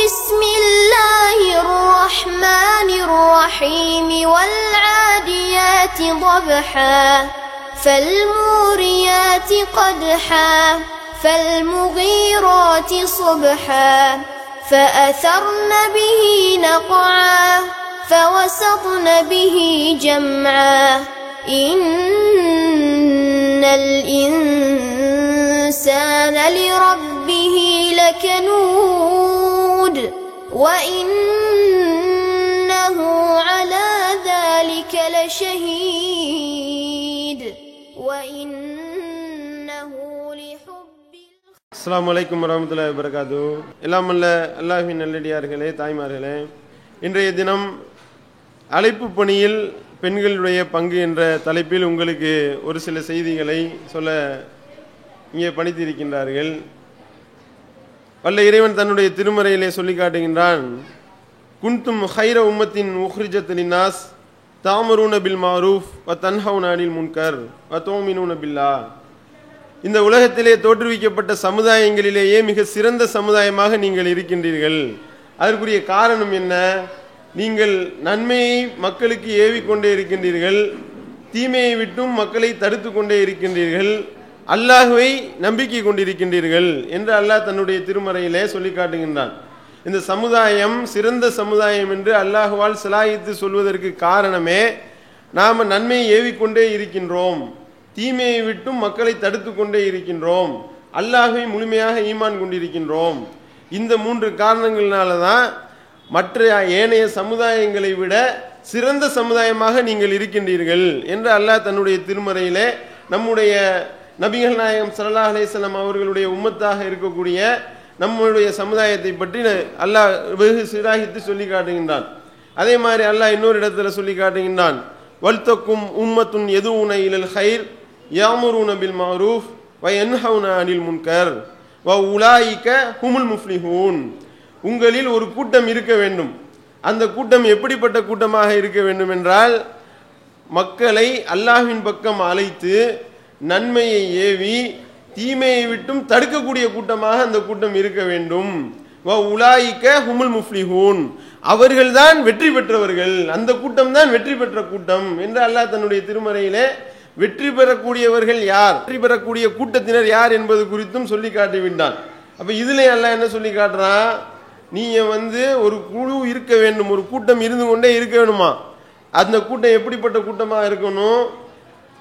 بسم الله الرحمن الرحيم والعاديات ضبحا فالموريات قدحا فالمغيرات صبحا فأثرن به نقعا فوسطن به جمعا إن الإنسان لربه لكنود وإنه على ذلك لشهيد وإنه لحب. அஸ்ஸலாமு அலைக்கும் வரஹ்மத்துல்லாஹி வபரகாத்துஹு. எல்லாம் வல்ல அல்லாஹ்வின் நல்லடியார்களே, தாய்மார்களே, இன்றைய தினம் அழைப்பு பணியில் பெண்களுடைய பங்கு என்ற தலைப்பில் உங்களுக்கு ஒரு சில செய்திகளை சொல்ல இங்கே பணித்திருக்கின்றார்கள். வல்ல இறைவன் தன்னுடைய திருமறையிலே சொல்லி காட்டுகின்றான், குன்தும் ஹைர உம்மத்தின் உஹ்ரிஜத் லின்னாஸ் தாமரூன பில் மாரூஃப் வ தன்ஹவுன அனில் முன்கர் வ துமினூன பில்லாஹ். இந்த உலகத்திலே தோற்றுவிக்கப்பட்ட சமுதாயங்களிலேயே மிக சிறந்த சமுதாயமாக நீங்கள் இருக்கின்றீர்கள். அதற்குரிய காரணம் என்ன? நீங்கள் நன்மையை மக்களுக்கு ஏவிக்கொண்டே இருக்கின்றீர்கள், தீமையை விட்டும் மக்களை தடுத்து கொண்டே இருக்கின்றீர்கள், அல்லாஹ்வை நம்பிக்கை கொண்டிருக்கின்றீர்கள் என்று அல்லாஹ் தன்னுடைய திருமறையிலே சொல்லி காட்டுகின்றான். இந்த சமுதாயம் சிறந்த சமுதாயம் என்று அல்லாஹ்வால் சிலாயித்து சொல்வதற்கு காரணமே நாம் நன்மையை ஏவிக்கொண்டே இருக்கின்றோம், தீமையை விட்டும் மக்களை தடுத்து கொண்டே இருக்கின்றோம், அல்லாஹ்வை முழுமையாக ஈமான் கொண்டிருக்கின்றோம். இந்த 3 காரணங்களால தான் மற்ற ஏனைய சமுதாயங்களை விட சிறந்த சமுதாயமாக நீங்கள் இருக்கின்றீர்கள் என்று அல்லாஹ் தன்னுடைய திருமறையிலே நம்முடைய நபிகள் நாயகம் ஸல்லல்லாஹு அலைஹி வஸல்லம் அவர்களுடைய உம்மத்தாக இருக்கக்கூடிய நம்முடைய சமுதாயத்தை பற்றி அல்லாஹ் வெகு சிராகித்து சொல்லி காட்டுகின்றான். அதே மாதிரி அல்லாஹ் இன்னொரு இடத்துல சொல்லி காட்டுகின்றான், வல்தக்கும் உம்மத்துன் யதுஊன இலல் கைர் யாமுரூன பில் மாரூஃப் வ யன்ஹவுன அனில் முன்கர் வ உலாயிக ஹுமுல் முஃப்லிஹூன். உங்களில் ஒரு கூட்டம் இருக்க வேண்டும். அந்த கூட்டம் எப்படிப்பட்ட கூட்டமாக இருக்க வேண்டும் என்றால், மக்களை அல்லாஹ்வின் பக்கம் அழைத்து நன்மையை ஏவி தீமையை விட்டும் தடுக்கக்கூடிய கூட்டமாக அந்த கூட்டம் இருக்க வேண்டும். வ உலாயிக ஹுமுல் முஃப்லிஹூன், அவர்கள்தான் வெற்றி பெற்றவர்கள், அந்த கூட்டம் தான் வெற்றி பெற்ற கூட்டம் என்று அல்லாஹ் தன்னுடைய திருமறையிலே வெற்றி பெறக்கூடியவர்கள் யார், வெற்றி பெறக்கூடிய கூட்டத்தினர் யார் என்பது குறித்தும் சொல்லி காட்டிவிட்டான். அப்ப இதுல அல்லாஹ் என்ன சொல்லி காட்டுறான், நீங்க ஒரு குழு இருக்க வேண்டும், ஒரு கூட்டம் இருந்து கொண்டே இருக்க வேணுமா. அந்த கூட்டம் எப்படிப்பட்ட கூட்டமாக இருக்கணும்?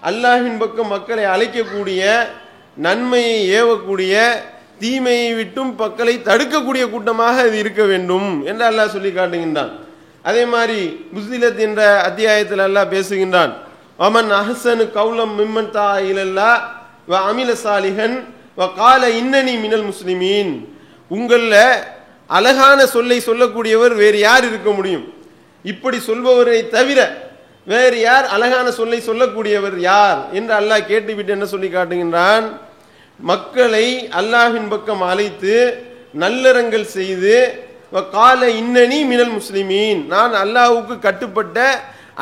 அல்லாஹ்வின் பக்கம் மக்களை அழைக்கக்கூடிய, நன்மையை ஏவக்கூடிய, தீமையை விட்டும் மக்களை தடுக்கக்கூடிய கூட்டமாக அது இருக்க வேண்டும் என்று அல்லாஹ் சொல்லி காட்டுகின்றான். அதே மாதிரி முஸ்லிலத் என்ற அத்தியாயத்தில் அல்லாஹ் பேசுகின்றான், வமன் அஹ்ஸனு கௌலம் மிம்மன் தா இலல்லாஹ் வ அமில சாலிஹன் வ கால இன்னனி மினல் முஸ்லிமீன். உங்களில் அழகான சொல்லை சொல்லக்கூடியவர் வேறு யார் இருக்க முடியும்? இப்படி சொல்பவரை தவிர வேறு யார் அழகான சொல்லை சொல்லக்கூடியவர் யார் என்று அல்லாஹ் கேட்டுவிட்டு என்ன சொல்லி காட்டுகின்றான், மக்களை அல்லாஹ்வின் பக்கம் அழைத்து நல்லறங்கள் செய்து கால இன்னனி மினல் முஸ்லிமீன், நான் அல்லாஹ்வுக்கு கட்டுப்பட்ட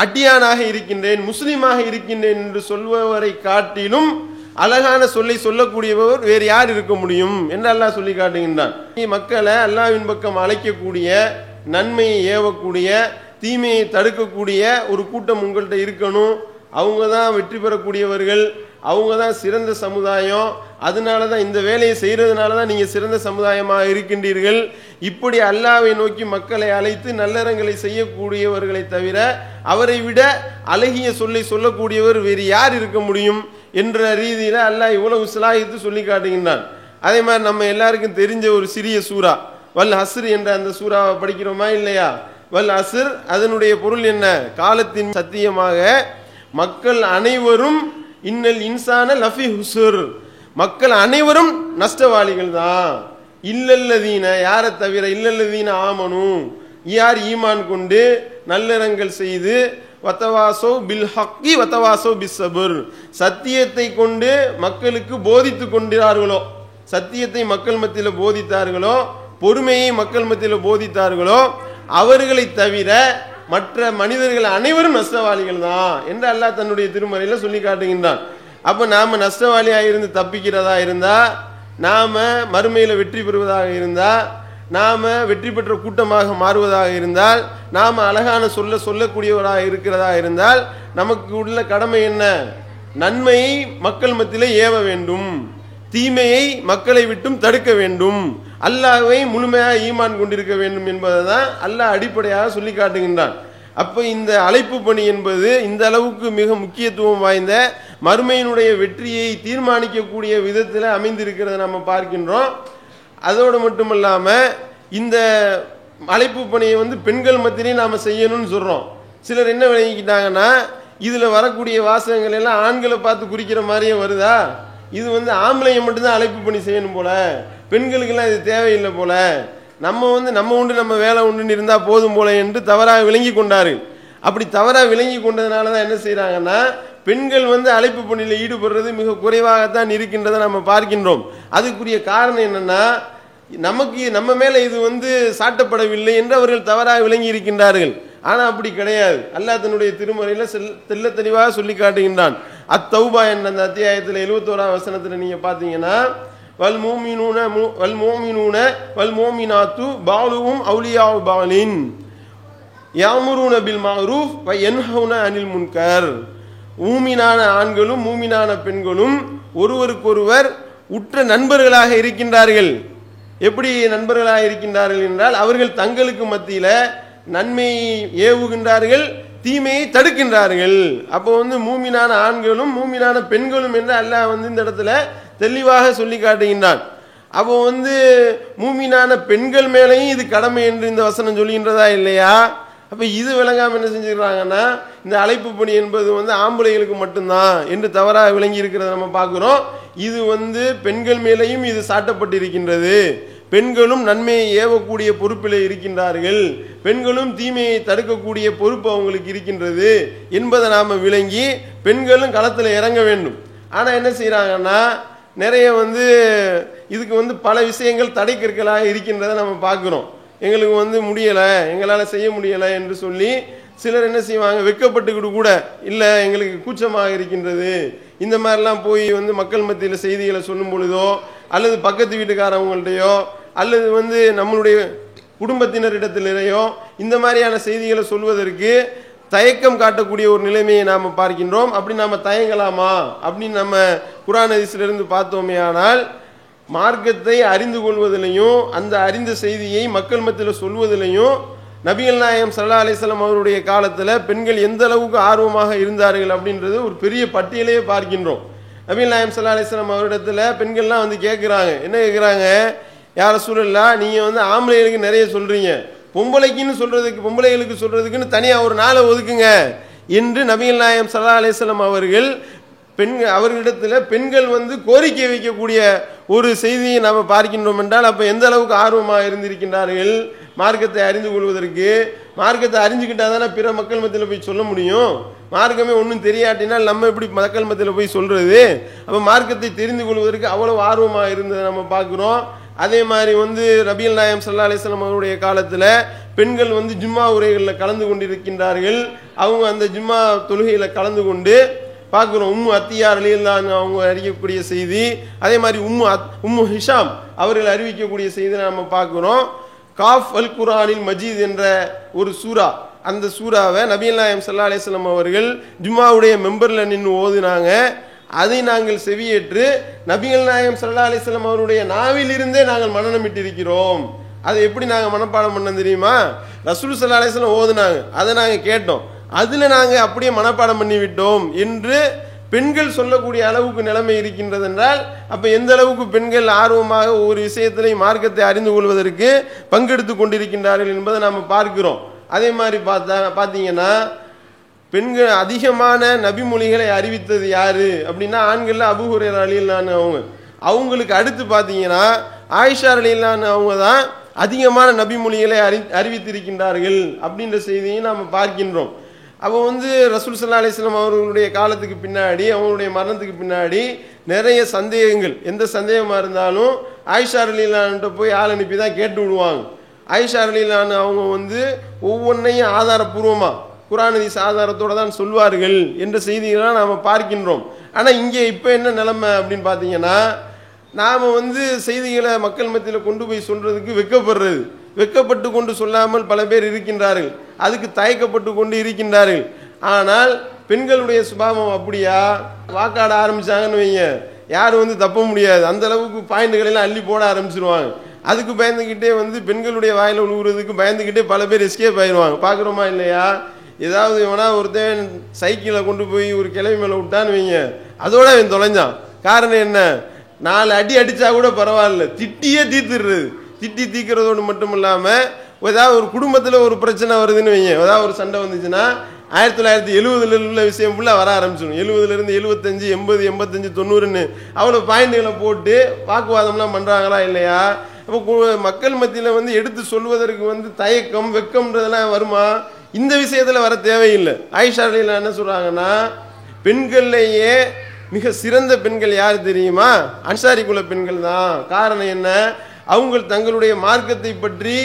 அடியானாக இருக்கின்றேன், முஸ்லீமாக இருக்கின்றேன் என்று சொல்பவரை காட்டிலும் அழகான சொல்லை சொல்லக்கூடியவர் வேறு யார் இருக்க முடியும் என்று அல்லாஹ் சொல்லி காட்டுகின்றான். மக்களை அல்லாஹ்வின் பக்கம் அழைக்கக்கூடிய, நன்மையை ஏவக்கூடிய, தீமையை தடுக்கக்கூடிய ஒரு கூட்டம் உங்கள்கிட்ட இருக்கணும். அவங்க தான் வெற்றி பெறக்கூடியவர்கள், அவங்க தான் சிறந்த சமுதாயம். அதனால தான் இந்த வேலையை செய்கிறதுனால தான் நீங்கள் சிறந்த சமுதாயமாக இருக்கின்றீர்கள். இப்படி அல்லாஹ்வை நோக்கி மக்களை அழைத்து நல்லறங்களை செய்யக்கூடியவர்களை தவிர அவரை விட அழகிய சொல்லை சொல்லக்கூடியவர் வேறு யார் இருக்க முடியும் என்ற ரீதியில் அல்லாஹ் இவ்வளவு சிலாகித்து சொல்லி காட்டுகின்றான். அதே மாதிரி நம்ம எல்லாருக்கும் தெரிஞ்ச ஒரு சிறிய சூரா வல் அஸ்ர் என்ற அந்த சூறாவை படிக்கிறோமா இல்லையா? வல் அஸ்ர் அதனுடைய பொருள் என்ன? காலத்தின் சத்தியமாக மக்கள் அனைவரும் இன்னல் இன்சான லஃபி ஹுசுர், மக்கள் அனைவரும் நஷ்டவாளிகள் தான். இல்லல்லதீன, யாரை தவிர, இல்லல்லதீன ஆமனு, யார் ஈமான் கொண்டு நல்லறங்கள் செய்து வத்தவாசோ பில் ஹக்கி வத்தவாசோ பிஸ்ஸபுர், சத்தியத்தை கொண்டு மக்களுக்கு போதித்து கொண்டார்களோ, சத்தியத்தை மக்கள் மத்தியில் போதித்தார்களோ, பொறுமையை மக்கள் மத்தியில் போதித்தார்களோ, அவர்களை தவிர மற்ற மனிதர்கள் அனைவரும் நஷ்டவாளிகள் தான் என்று அல்லாஹ் தன்னுடைய திருமறையில சொல்லி காட்டுகின்றான். அப்ப நாம நஷ்டவாளியாக இருந்து தப்பிக்கிறதா இருந்தா, நாம மறுமையில வெற்றி பெறுவதாக இருந்தா, நாம் வெற்றி பெற்ற கூட்டமாக மாறுவதாக இருந்தால், நாம் அழகான சொல்லக்கூடியவராக இருக்கிறதா இருந்தால், நமக்கு உள்ள கடமை என்ன? நன்மையை மக்கள் மத்தியிலே ஏவ வேண்டும், தீமையை மக்களை விட்டும் தடுக்க வேண்டும், அல்லாஹ்வை முழுமையாக ஈமான் கொண்டிருக்க வேண்டும் என்பதை தான் அல்லாஹ் அடிப்படையாக சொல்லி காட்டுகின்றான். அப்போ இந்த அழைப்பு பணி என்பது இந்த அளவுக்கு மிக முக்கியத்துவம் வாய்ந்த மறுமையினுடைய வெற்றியை தீர்மானிக்கக்கூடிய விதத்தில் அமைந்திருக்கிறத நம்ம பார்க்கின்றோம். அதோடு மட்டுமல்லாமல் இந்த அழைப்பு பணியை பெண்கள் மத்தியிலே நாம் செய்யணும்னு சொல்கிறோம். சிலர் என்ன விளங்கிக்கிட்டாங்கன்னா, இதில் வரக்கூடிய வாசகங்கள் எல்லாம் ஆண்களை பார்த்து குறிக்கிற மாதிரியே வருதா, இது ஆம்பளையை மட்டும்தான் அழைப்பு பணி செய்யணும் போல, பெண்களுக்கெல்லாம் இது தேவையில்லை போல, நம்ம நம்ம உண்டு நம்ம வேலை உண்டுன்னு இருந்தால் போதும் போல என்று தவறாக விளங்கி கொண்டாரு. அப்படி தவறாக விளங்கி கொண்டதுனால தான் என்ன செய்கிறாங்கன்னா, பெண்கள் அழைப்பு பணியில் ஈடுபடுறது மிக குறைவாகத்தான் இருக்கின்றதை நம்ம பார்க்கின்றோம். அதுக்குரிய காரணம் என்னன்னா, நம்ம மேலே இது சாட்டப்படவில்லை என்று அவர்கள் தவறாக விளங்கி இருக்கின்றார்கள். ஆனால் அப்படி கிடையாது. அல்லாஹ் தன்னுடைய திருமறையில் தெள்ள தெளிவாக சொல்லி காட்டுகின்றான். அத்தௌபா என்ற அந்த அத்தியாயத்தில் 71ஆம் வசனத்தில் நீங்கள் பார்த்தீங்கன்னா, வல் மோமினூன வல் மோமினாத்து பாலுவும் அவுலியாவு பாலின் யாமுரூன பில் மஅரூஃப் வ யன்ஹவுன அனில் முன்கர். மூமினான ஆண்களும் மூமினான பெண்களும் ஒருவருக்கொருவர் உற்ற நண்பர்களாக இருக்கின்றார்கள். எப்படி நண்பர்களாக இருக்கின்றார்கள் என்றால், அவர்கள் தங்களுக்கு மத்தியில் நன்மையை ஏவுகின்றார்கள், தீமையை தடுக்கின்றார்கள். அப்போ மூமினான ஆண்களும் மூமினான பெண்களும் என்று அல்லாஹ் இந்த இடத்துல தெளிவாக சொல்லி காட்டுகின்றான். அப்போ மூமினான பெண்கள் மேலேயும் இது கடமை என்று இந்த வசனம் சொல்கின்றதா இல்லையா? அப்போ இது விளங்காமல் என்ன செஞ்சுக்கிறாங்கன்னா, இந்த அழைப்பு பணி என்பது ஆம்பளைகளுக்கு மட்டும்தான் என்று தவறாக விளங்கி இருக்கிறத நம்ம பார்க்குறோம். இது பெண்கள் மேலேயும் இது சாட்டப்பட்டிருக்கின்றது. பெண்களும் நன்மையை ஏவக்கூடிய பொறுப்பில் இருக்கின்றார்கள், பெண்களும் தீமையை தடுக்கக்கூடிய பொறுப்பு அவங்களுக்கு இருக்கின்றது என்பதை நாம் விளங்கி பெண்களும் களத்தில் இறங்க வேண்டும். ஆனால் என்ன செய்கிறாங்கன்னா, நிறைய இதுக்கு பல விஷயங்கள் தடை கற்களாக இருக்கின்றதை நம்ம பார்க்குறோம். எங்களுக்கு முடியலை, எங்களால் செய்ய முடியலை என்று சொல்லி சிலர் என்ன செய்வாங்க, வெட்கப்பட்டுக்கிட்டு கூட இல்லை எங்களுக்கு கூச்சமாக இருக்கின்றது, இந்த மாதிரிலாம் போய் மக்கள் மத்தியில் செய்திகளை சொல்லும் பொழுதோ அல்லது பக்கத்து வீட்டுக்காரவங்கள்டையோ அல்லது நம்மளுடைய குடும்பத்தினரிடத்திலேயோ இந்த மாதிரியான செய்திகளை சொல்வதற்கு தயக்கம் காட்டக்கூடிய ஒரு நிலைமையை நாம் பார்க்கின்றோம். அப்படி நாம் தயங்கலாமா அப்படின்னு நம்ம குர்ஆன் ஹதீஸிலிருந்து பார்த்தோமே ஆனால், மார்க்கத்தை அறிந்து கொள்வதிலையும் அந்த அறிந்த செய்தியை மக்கள் மத்தியில் சொல்வதிலையும் நபிகள் நாயகம் ஸல்லல்லாஹு அலைஹி வஸல்லம் அவருடைய காலத்தில் பெண்கள் எந்த அளவுக்கு ஆர்வமாக இருந்தார்கள் அப்படின்றது ஒரு பெரிய பட்டியலையே பார்க்கின்றோம். நபிகள் நாயகம் ஸல்லல்லாஹு அலைஹி வஸல்லம் அவரிடத்துல பெண்கள்லாம் கேட்குறாங்க, என்ன கேட்குறாங்க, யா ரசூலல்லாஹ் நீங்கள் ஆம்பளைகளுக்கு நிறைய சொல்கிறீங்க, பொம்பளைகளுக்கு சொல்றதுக்குன்னு தனியாக ஒரு நாளை ஒதுக்குங்க என்று நபிகள் நாயகம் ஸல்லல்லாஹு அலைஹி வஸல்லம் அவர்கள் அவர்களிடத்தில் பெண்கள் கோரிக்கை வைக்கக்கூடிய ஒரு செய்தியை நாம் பார்க்கின்றோம் என்றால், அப்போ எந்த அளவுக்கு ஆர்வமாக இருந்திருக்கின்றார்கள் மார்க்கத்தை அறிந்து கொள்வதற்கு. மார்க்கத்தை அறிஞ்சுக்கிட்டால் தானே பிற மக்கள் மத்தியில் போய் சொல்ல முடியும். மார்க்கமே ஒன்றும் தெரியாட்டினால் நம்ம எப்படி மக்கள் மத்தியில் போய் சொல்கிறது? அப்போ மார்க்கத்தை தெரிந்து கொள்வதற்கு அவ்வளவு ஆர்வமாக இருந்ததை நம்ம பார்க்குறோம். அதே மாதிரி நபிகள் நாயகம் ஸல்லல்லாஹு அலைஹி வஸல்லம் அவருடைய காலத்தில் பெண்கள் ஜும்மா உரைகளில் கலந்து கொண்டிருக்கின்றார்கள். அவங்க அந்த ஜும்மா தொழுகையில் கலந்து கொண்டு பார்க்குறோம். உம்மு அத்தியா ரலியல்லாஹு அவங்க அறிவிக்கக்கூடிய செய்தி, அதே மாதிரி உம்மு ஹிஷாம் அவர்கள் அறிவிக்கக்கூடிய செய்தி நம்ம பார்க்குறோம். காஃப் அல் குர்ஆனில் மஜீத் என்ற ஒரு சூரா, அந்த சூறாவை நபிகள் நாயகம் ஸல்லல்லாஹு அலைஹி வஸல்லம் அவர்கள் ஜும்மாவுடைய மெம்பரில் நின்று ஓதுனாங்க. அதை நாங்கள் செவியேற்று நபிகள் நாயகம் ஸல்லல்லாஹு அலைஹி வஸல்லம் அவருடைய நாவிலிருந்தே நாங்கள் மனனமிட்டிருக்கிறோம். அதை எப்படி நாங்கள் மனப்பாடம் பண்ண தெரியுமா? ரசூல் ஸல்லல்லாஹு அலைஹி வஸல்லம் ஓதுனாங்க, அதை நாங்கள் கேட்டோம், அதில் நாங்கள் அப்படியே மனப்பாடம் பண்ணி விட்டோம் என்று பெண்கள் சொல்லக்கூடிய அளவுக்கு நிலைமை இருக்கின்றது என்றால், அப்போ எந்த அளவுக்கு பெண்கள் ஆர்வமாக ஒவ்வொரு விஷயத்திலையும் மார்க்கத்தை அறிந்து கொள்வதற்கு பங்கெடுத்து கொண்டிருக்கின்றார்கள் என்பதை நாம் பார்க்கிறோம். அதே மாதிரி பார்த்தீங்கன்னா பெண்கள் அதிகமான நபிமொழிகளை அறிவித்தது யாரு அப்படின்னா, ஆண்களில் அபூ ஹுரைரா ரலியல்லாஹு அவங்களுக்கு அடுத்து பார்த்தீங்கன்னா ஆயிஷா ரலியல்லாஹு அவங்க தான் அதிகமான நபிமொழிகளை அறிவித்திருக்கின்றார்கள் அப்படின்ற செய்தியை நாம் பார்க்கின்றோம். அப்போ ரசூல் ஸல்லல்லாஹு அலைஹி வஸல்லம் அவர்களுடைய காலத்துக்கு பின்னாடி, அவங்களுடைய மரணத்துக்கு பின்னாடி நிறைய சந்தேகங்கள், எந்த சந்தேகமாக இருந்தாலும் ஆயிஷா ரலியல்லாஹு போய் ஆள் அனுப்பி தான் கேட்டு விடுவாங்க. ஆயிஷா ரலியல்லாஹு அவங்க ஒவ்வொன்றையும் ஆதாரப்பூர்வமாக குர்ஆன் ஹதீஸ் ஆதாரத்தோடு தான் சொல்வார்கள் என்ற செய்திகளாக நாம் பார்க்கின்றோம். ஆனால் இங்கே இப்போ என்ன நிலைமை அப்படின்னு பார்த்தீங்கன்னா, நாம் வந்து செய்திகளை மக்கள் மத்தியில் கொண்டு போய் சொல்றதுக்கு வெட்கப்படுறது, வெட்கப்பட்டு கொண்டு சொல்லாமல் பல பேர் இருக்கின்றார்கள், அதுக்கு தயக்கப்பட்டு கொண்டு இருக்கின்றார்கள். ஆனால் பெண்களுடைய சுபாவம் அப்படியா? வாக்காட ஆரம்பிச்சாங்கன்னு வைங்க, யாரும் வந்து தப்ப முடியாது, அந்த அளவுக்கு பாயிண்ட்கள் எல்லாம் அள்ளி போட ஆரம்பிச்சிருவாங்க. அதுக்கு பயந்துக்கிட்டே வந்து பெண்களுடைய வாயில உழுவுறதுக்கு பயந்துக்கிட்டே பல பேர் எஸ்கேப் ஆயிடுவாங்க. பார்க்குறோமா இல்லையா? ஏதாவது இவனா ஒருத்தன் சைக்கிளை கொண்டு போய் ஒரு கிளவி மேலே விட்டான்னு வைங்க, அதோட அவன் தொலைஞ்சான். காரணம் என்ன? 4 அடி அடித்தா கூட பரவாயில்ல, திட்டியே தீர்த்துடுறது. திட்டி தீர்க்கிறதோடு மட்டும் இல்லாமல் ஏதாவது ஒரு குடும்பத்தில் ஒரு பிரச்சனை வருதுன்னு வைங்க, ஏதாவது ஒரு சண்டை வந்துச்சுன்னா 1970 உள்ள விஷயம் ஃபுல்லாக வர ஆரம்பிச்சிடும். 70லேருந்து 75, 80, 85, 90ன்னு அவ்வளோ பாயிண்ட்களை போட்டு வாக்குவாதம்லாம் பண்ணுறாங்களா இல்லையா? அப்போ மக்கள் மத்தியில் வந்து எடுத்து சொல்வதற்கு வந்து தயக்கம் வெக்கம்ன்றதெல்லாம் வருமா? இந்த விஷயத்தில் வர தேவையில்லை. ஆயிஷா ரலியல்லாஹு என்ன சொல்கிறாங்கன்னா, பெண்கள்லேயே மிக சிறந்த பெண்கள் யார் தெரியுமா? அன்சாரி குல பெண்கள் தான். காரணம் என்ன? அவங்க தங்களுடைய மார்க்கத்தை பற்றி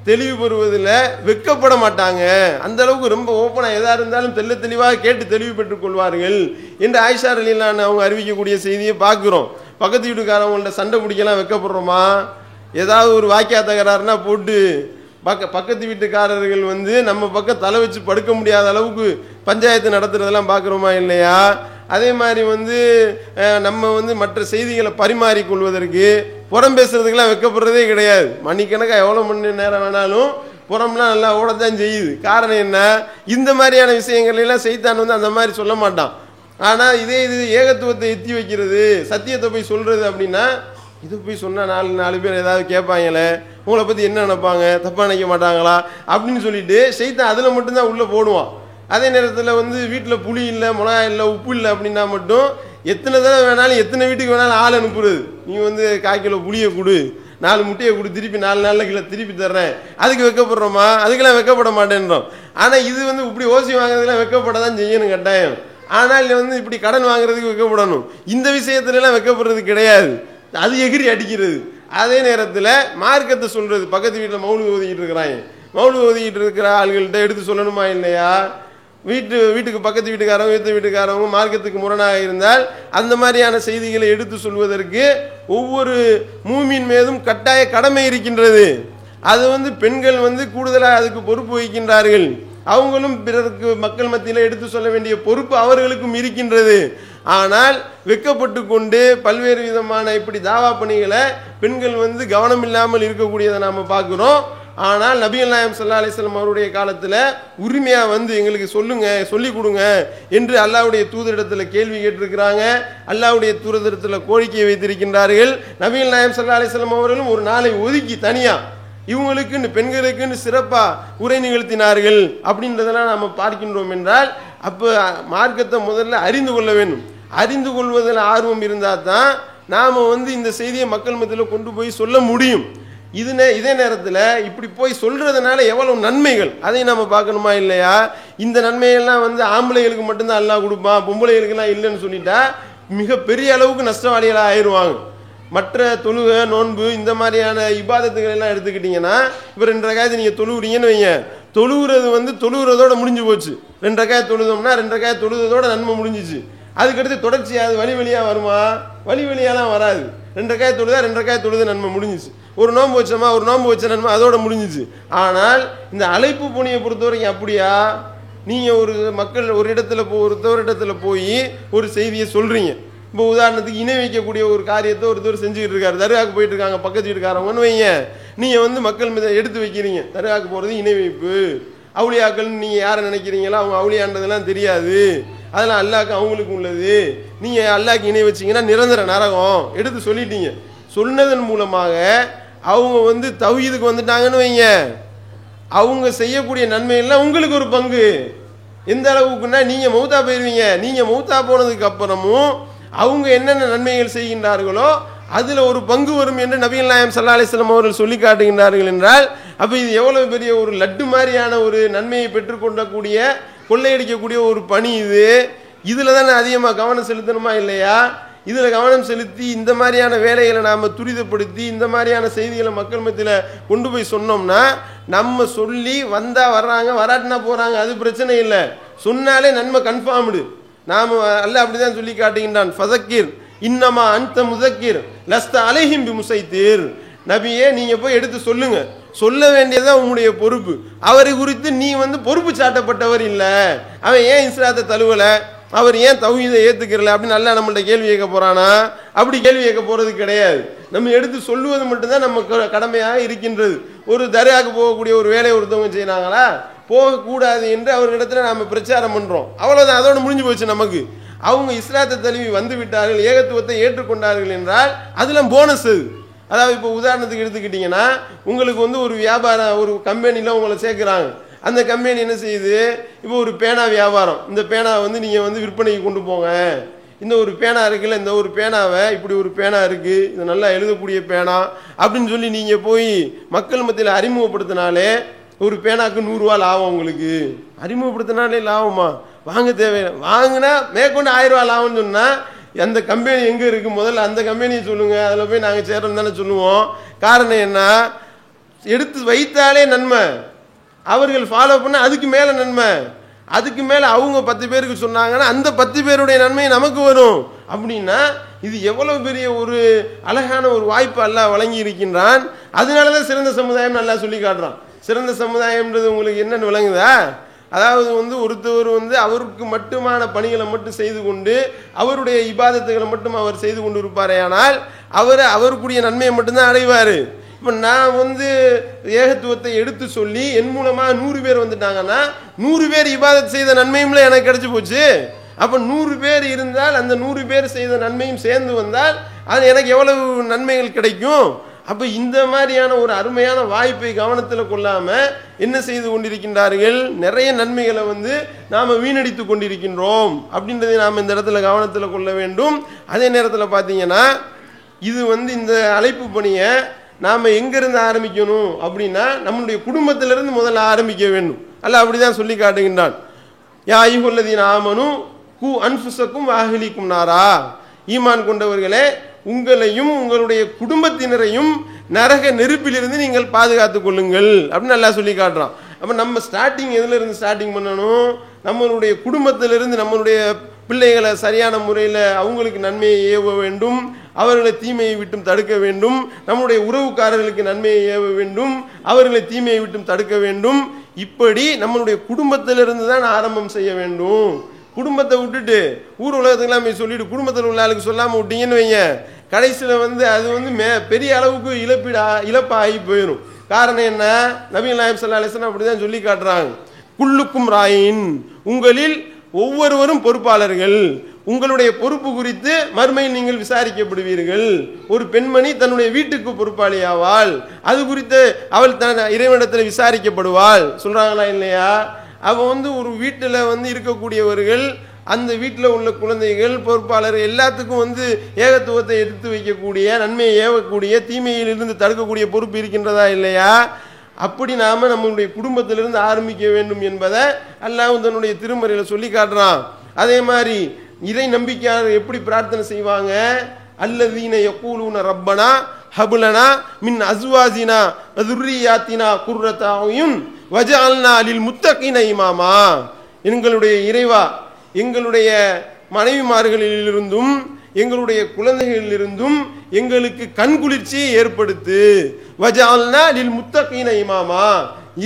தெளிவு பெறுவதில் வெட்கப்பட மாட்டாங்க, அந்த அளவுக்கு ரொம்ப ஓப்பனாக எதாக இருந்தாலும் தெல்ல தெளிவாக கேட்டு தெளிவு பெற்றுக் கொள்வார்கள் என்று ஆயிஷா ரலியல்லாஹு அவங்க அறிவிக்கக்கூடிய செய்தியை பார்க்குறோம். பக்கத்து வீட்டுக்காரவங்கள்ட்ட சண்டை பிடிக்கலாம் வெட்கப்படுறோமா? ஏதாவது ஒரு வாக்கியா தகராறுனா போட்டு பக்கத்து வீட்டுக்காரர்கள் வந்து நம்ம பக்கம் தலை வச்சு படுக்க முடியாத அளவுக்கு பஞ்சாயத்து நடத்துறதெல்லாம் பார்க்குறோமா இல்லையா? அதே மாதிரி வந்து நம்ம வந்து மற்ற செய்திகளை பரிமாறிக்கொள்வதற்கு புறம் பேசுறதுக்கெல்லாம் வெட்கப்படுறதே கிடையாது. மணிக்கணக்காக எவ்வளோ மணி நேரம் வேணாலும் புறம்லாம் நல்லா ஓடத்தான் செய்யுது. காரணம் என்ன? இந்த மாதிரியான விஷயங்கள்லாம் சைத்தான் வந்து அந்த மாதிரி சொல்ல மாட்டான். ஆனால் இது ஏகத்துவத்தை எத்தி வைக்கிறது, சத்தியத்தை போய் சொல்றது அப்படின்னா, இது போய் சொன்னால் 4 பேர் ஏதாவது கேட்பாங்களே, உங்களை பற்றி என்ன நினைப்பாங்க, தப்பாக நினைக்க மாட்டாங்களா அப்படின்னு சொல்லிட்டு சைத்தான் அதில் மட்டும்தான் உள்ளே போடுவான். அதே நேரத்தில் வந்து வீட்டில் புளி இல்லை, மிளகா இல்லை, உப்பு இல்லை அப்படின்னா மட்டும் எத்தனை தடவை வேணாலும் எத்தனை வீட்டுக்கு வேணாலும் ஆள் அனுப்புறது. நீ வந்து 1/4 கிலோ புளியை கொடு, 4 முட்டையை கொடு, திருப்பி 4 நாளில் கிலோ திருப்பி தர்றேன். அதுக்கு வெட்கப்படுறோமா? அதுக்கெல்லாம் வெட்கப்பட மாட்டேன்றோம். ஆனால் இது வந்து இப்படி ஓசி வாங்குறதுலாம் வெட்கப்பட தான் செய்யணும் கட்டாயம். ஆனால் வந்து இப்படி கடன் வாங்குறதுக்கு வெட்கப்படணும். இந்த விஷயத்துலலாம் வெட்கப்படுறது கிடையாது, அது எகிரி அடிக்கிறது. அதே நேரத்தில் மார்க்கத்தை சொல்றது, பக்கத்து வீட்டில் மௌலு ஓதிக்கிட்டு இருக்கிறாங்க, மௌலு ஓதிக்கிட்டு இருக்கிற ஆள்கள்கிட்ட எடுத்து சொல்லணுமா இல்லையா? வீட்டுக்கு பக்கத்து வீட்டுக்காரவங்க வீட்டு வீட்டுக்காரவங்க மார்க்கத்துக்கு முரணாக இருந்தால் அந்த மாதிரியான செய்திகளை எடுத்து சொல்வதற்கு ஒவ்வொரு மூமின் மீதும் கட்டாய கடமை இருக்கின்றது. அது வந்து பெண்கள் வந்து கூடுதலாக அதுக்கு பொறுப்பு வகிக்கின்றார்கள். அவங்களும் பிறருக்கு மக்கள் மத்தியில் எடுத்து சொல்ல வேண்டிய பொறுப்பு அவர்களுக்கும் இருக்கின்றது. ஆனால் வெட்கப்பட்டு கொண்டு பல்வேறு விதமான இப்படி தாவா பணிகளை பெண்கள் வந்து கவனம் இல்லாமல் இருக்கக்கூடியதை நாம் பார்க்குறோம். ஆனால் நபிகள் நாயகம் ஸல்லல்லாஹு அலைஹி வஸல்லம் அவருடைய காலத்தில் உரிமையாக வந்து எங்களுக்கு சொல்லுங்க, சொல்லி கொடுங்க என்று அல்லாஹ்வுடைய தூதரிடத்தில் கேள்வி கேட்டிருக்கிறாங்க. அல்லாஹ்வுடைய தூதரிடத்தில் கோரிக்கையை வைத்திருக்கின்றார்கள். நபிகள் நாயகம் ஸல்லல்லாஹு அலைஹி வஸல்லம் அவர்களும் ஒரு நாளை ஒதுக்கி தனியாக இவங்களுக்குன்னு பெண்களுக்குன்னு சிறப்பாக உரை நிகழ்த்தினார்கள். அப்படின்றதெல்லாம் நம்ம பார்க்கின்றோம் என்றால், அப்போ மார்க்கத்தை முதல்ல அறிந்து கொள்ள வேண்டும். அறிந்து கொள்வதில் ஆர்வம் இருந்தால் தான் நாம் வந்து இந்த செய்தியை மக்கள் மத்தியில் கொண்டு போய் சொல்ல முடியும். இதே நேரத்தில் இப்படி போய் சொல்றதுனால எவ்வளவு நன்மைகள் அதை நம்ம பார்க்கணுமா இல்லையா? இந்த நன்மையெல்லாம் வந்து ஆம்பளைகளுக்கு மட்டும்தான் அல்லாஹ் கொடுப்பான், பொம்பளைகளுக்கெல்லாம் இல்லைன்னு சொல்லிட்டா மிக பெரிய அளவுக்கு நஷ்டவாளிகளாக ஆயிடுவாங்க. மற்ற தொழுகை நோன்பு இந்த மாதிரியான இபாதத்துகள் எல்லாம் எடுத்துக்கிட்டீங்கன்னா, இப்போ 2 ரக்காயத்து நீங்கள் தொழுவுறீங்கன்னு வைங்க, தொழுவுறது வந்து தொழுவுறதோட முடிஞ்சு போச்சு. 2 ரக்காயத்து தொழுதோம்னா 2 ரக்காயத்து தொழுதோட நன்மை முடிஞ்சிச்சு. அதுக்கடுத்து தொடர்ச்சியாக வழி வழியாக வருமா? வழி வழியாலாம் வராது. 2 ரக்காயத்து தொழுதா 2 ரக்காயத்து தொழுது நன்மை முடிஞ்சிச்சு. ஒரு நோன்பு வச்சோமா, ஒரு நோன்பு வச்ச நன்மை அதோட முடிஞ்சிச்சு. ஆனால் இந்த அழைப்பு பணியை பொறுத்த வரைக்கும் அப்படியா? நீங்கள் ஒரு மக்கள் ஒரு இடத்துல போய் ஒரு செய்தியை சொல்கிறீங்க. இப்போ உதாரணத்துக்கு இணை வைக்கக்கூடிய ஒரு காரியத்தை ஒருத்தர் செஞ்சுக்கிட்டு இருக்காரு, தர்காவுக்கு போயிட்டு இருக்காங்க பக்கத்து வீட்டுக்காரவங்கன்னு வைங்க. நீங்கள் வந்து மக்கள் மீது எடுத்து வைக்கிறீங்க, தர்காவுக்கு போகிறது இணை வைப்பு, அவுளியாக்கள் நீங்கள் யாரை நினைக்கிறீங்களோ அவங்க அவுளியான்றதெல்லாம் தெரியாது, அதெல்லாம் அல்லாஹ்க்கு அவங்களுக்கு உள்ளது, நீங்கள் அல்லாஹ்க்கு இணை வச்சிங்கன்னா நிரந்தர நரகம் எடுத்து சொல்லிட்டீங்க. சொன்னதன் மூலமாக அவங்க வந்து தௌஹீதுக்கு வந்துட்டாங்கன்னு வைங்க, அவங்க செய்யக்கூடிய நன்மையெல்லாம் உங்களுக்கு ஒரு பங்கு. எந்த அளவுக்குன்னா, நீங்கள் மௌத்தா போயிடுவீங்க. நீங்கள் மௌத்தா போனதுக்கு அப்புறமும் அவங்க என்னென்ன நன்மைகள் செய்கின்றார்களோ அதில் ஒரு பங்கு வரும் என்று நபிகள் நாயகம் ஸல்லல்லாஹு அலைஹி வஸல்லம் அவர்கள் சொல்லி காட்டுகின்றார்கள் என்றால், அப்போ இது எவ்வளவு பெரிய ஒரு லட்டு மாதிரியான ஒரு நன்மையை பெற்றுக்கொள்ளக்கூடிய கொள்ளையடிக்கக்கூடிய ஒரு பணி இது. இதில் தானே அதிகமாக கவனம் செலுத்தணுமா இல்லையா? இதில் கவனம் செலுத்தி இந்த மாதிரியான வேலைகளை நாம் துரிதப்படுத்தி இந்த மாதிரியான செய்திகளை மக்கள் மத்தியில் கொண்டு போய் சொன்னோம்னா, நம்ம சொல்லி வந்தால் வர்றாங்க, வராட்டினா போகிறாங்க, அது பிரச்சனை இல்லை. சொன்னாலே நன்மை கன்ஃபார்ம்டு. நாம் அல்லாஹ் அப்படி தான் சொல்லி காட்டுகின்றான், ஃபதக்கிர் இன்னமா அந்த முதக்கிர் லஸ்த அலைஹிம் பிமுசைத்தீர். நபியே நீங்க போய் எடுத்து சொல்லுங்க, சொல்ல வேண்டியதுதான் உங்களுடைய பொறுப்பு. அவரை குறித்து நீ பொறுப்பு சாட்டப்பட்டவர் இல்லை. அவன் ஏன் இஸ்லாத்தை தழுவல, அவர் ஏன் தௌஹீதை ஏத்துக்கிறல அப்படின்னு நல்லா நம்மள்ட்ட கேள்வி கேட்க போறானா? அப்படி கேள்வி கேட்க போறது கிடையாது. நம்ம எடுத்து சொல்லுவது மட்டும்தான் நம்ம கடமையாக இருக்கின்றது. ஒரு தர்காவுக்கு போகக்கூடிய ஒரு வேலையை ஒருத்தவங்க செய்யறாங்களா, போகக்கூடாது என்று அவர்களிடத்துல நாம பிரச்சாரம் பண்றோம், அவ்வளவுதான், அதோட முடிஞ்சு போச்சு. நமக்கு அவங்க இஸ்லாத்தை தழுவி வந்து விட்டார்கள், ஏகத்துவத்தை ஏற்றுக்கொண்டார்கள் என்றால் அதெல்லாம் போனஸ். அது அதாவது இப்போ உதாரணத்துக்கு எடுத்துக்கிட்டீங்கன்னா, உங்களுக்கு ஒரு வியாபாரம், ஒரு கம்பெனியில் உங்களை சேர்க்குறாங்க. அந்த கம்பெனி என்ன செய்யுது, இப்போ ஒரு பேனா வியாபாரம், இந்த பேனா நீங்கள் விற்பனைக்கு கொண்டு போங்க, இந்த ஒரு பேனா இருக்குல்ல, இந்த ஒரு பேனாவை இப்படி ஒரு பேனா இருக்குது, இது நல்லா எழுதக்கூடிய பேனா அப்படின்னு சொல்லி நீங்கள் போய் மக்கள் மத்தியில் அறிமுகப்படுத்தினாலே ஒரு பேனாக்கு 100 ரூபா லாபம். உங்களுக்கு அறிமுகப்படுத்தினாலே லாபமா? வாங்க தேவையில்லை. வாங்கினா மேற்கொண்டு 1000 ரூபா லாபம்னு சொன்னால் அந்த கம்பெனி எங்கே இருக்குது, முதல்ல அந்த கம்பெனியை சொல்லுங்கள், அதில் போய் நாங்கள் சேர்றோம் தானே சொல்லுவோம். காரணம் என்ன, எடுத்து வைத்தாலே நன்மை, அவர்கள் ஃபாலோ பண்ண அதுக்கு மேலே நன்மை, அதுக்கு மேலே அவங்க 10 பேருக்கு சொன்னாங்கன்னா அந்த 10 பேருடைய நன்மை நமக்கு வரும். அப்படின்னா இது எவ்வளவு பெரிய ஒரு அழகான ஒரு வாய்ப்பு அல்லாஹ் வழங்கி இருக்கின்றான். அதனால தான் சிறந்த சமுதாயம் நல்லா சொல்லி காட்டுறான். சிறந்த சமுதாயம்ன்றது உங்களுக்கு என்னன்னு விளங்குதா? அதாவது ஒருத்தவர் அவருக்கு மட்டுமான பணிகளை மட்டும் செய்து கொண்டு அவருடைய இபாதத்துகளை மட்டும் அவர் செய்து கொண்டு இருப்பாரே, ஆனால் அவருக்குரிய நன்மையை மட்டும்தான் அடைவார். இப்போ நான் ஏகத்துவத்தை எடுத்து சொல்லி என் மூலமாக 100 பேர் வந்துட்டாங்கன்னா 100 பேர் இபாதத் செய்த நன்மையும்ல எனக்கு கிடைச்சி போச்சு. அப்போ 100 பேர் இருந்தால் அந்த 100 பேர் செய்த நன்மையும் சேர்ந்து வந்தால் அது எனக்கு எவ்வளவு நன்மைகள் கிடைக்கும். அப்போ இந்த மாதிரியான ஒரு அருமையான வாய்ப்பை கவனத்தில் கொள்ளாமல் என்ன செய்து கொண்டிருக்கின்றார்கள், நிறைய நன்மைகளை நாம் வீணடித்து கொண்டிருக்கின்றோம் அப்படின்றதை நாம் இந்த இடத்துல கவனத்தில் கொள்ள வேண்டும். அதே நேரத்தில் பார்த்தீங்கன்னா இது இந்த அழைப்பு பணியை நாம் எங்கேருந்து ஆரம்பிக்கணும் அப்படின்னா நம்மளுடைய குடும்பத்திலிருந்து முதல்ல ஆரம்பிக்க வேண்டும். அல்ல அப்படிதான் சொல்லி காட்டுகின்றான். யா அய்யுஹல்லதீன ஆமனு கு அன்ஃபுஸக்கும் அஹ்லீக்கும் நாரா, ஈமான் கொண்டவர்களே உங்களையும் உங்களுடைய குடும்பத்தினரையும் நரக நெருப்பிலிருந்து நீங்கள் பாதுகாத்துக் கொள்ளுங்கள் அப்படின்னு நல்லா சொல்லி காட்டுறான். அப்போ நம்ம ஸ்டார்டிங் எதுல இருந்து ஸ்டார்டிங் பண்ணணும், நம்மளுடைய குடும்பத்திலிருந்து நம்மளுடைய பிள்ளைகளை சரியான முறையில் அவங்களுக்கு நன்மையை ஏவ வேண்டும், அவர்களை தீமையை விட்டும் தடுக்க வேண்டும், நம்முடைய உறவுக்காரர்களுக்கு நன்மையை ஏவ வேண்டும், அவர்களை தீமையை விட்டும் தடுக்க வேண்டும். இப்படி நம்மளுடைய குடும்பத்திலிருந்து தான் ஆரம்பம் செய்ய வேண்டும். குடும்பத்தை விட்டுட்டு ஊர் உலகத்துக்கெல்லாம் போய் சொல்லிட்டு குடும்பத்தில் உள்ள ஆளுக்கு சொல்லாமல் விட்டீங்கன்னு வைங்க, கடைசியில் அது பெரிய அளவுக்கு இழப்பாகி போயிடும். காரணம் என்ன, நபிகள் நாயகம் ஸல்லல்லாஹு அலைஹி வஸல்லம் அப்படிதான் சொல்லி காட்டுறாங்க. குல்லுக்கும் ராயின், உங்களில் ஒவ்வொருவரும் பொறுப்பாளர்கள், உங்களுடைய பொறுப்பு குறித்து மறுமையில் நீங்கள் விசாரிக்கப்படுவீர்கள். ஒரு பெண்மணி தன்னுடைய வீட்டுக்கு பொறுப்பாளியாவாள், அது குறித்து அவள் தன் இறைவனிடத்தில் விசாரிக்கப்படுவாள். சொல்றாங்களா இல்லையா? அவ ஒரு வீட்டில் இருக்கக்கூடியவர்கள், அந்த வீட்டில் உள்ள குழந்தைகள், பொறுப்பாளர் எல்லாத்துக்கும் ஏகத்துவத்தை எடுத்து வைக்கக்கூடிய, நன்மையை ஏவக்கூடிய, தீமையிலிருந்து தடுக்கக்கூடிய பொறுப்பு இருக்கின்றதா இல்லையா? அப்படி நாம நம்மளுடைய குடும்பத்திலிருந்து ஆரம்பிக்க வேண்டும் என்பதை அல்லாஹ் தன்னுடைய திருமறையில் சொல்லி காட்டுறான். அதே மாதிரி இறை நம்பிக்கையாளர் எப்படி பிரார்த்தனை செய்வாங்க, அல்லதீன யகூலூன ரப்பனா ஹபுலனா மின் அஸ்வாஜினா வதுர்ரியாத்தினா குர்ரத அயுன் வஜஅல்னா லில் முத்தகீன இமாமா, எங்களுடைய இறைவா எங்களுடைய மனைவிமார்களிலிருந்தும் எங்களுடைய குழந்தைகளிலிருந்தும் எங்களுக்கு கண்குளிர்ச்சியை ஏற்படுத்து, வஜஅல்னா லில் முத்தகீன இமாமா,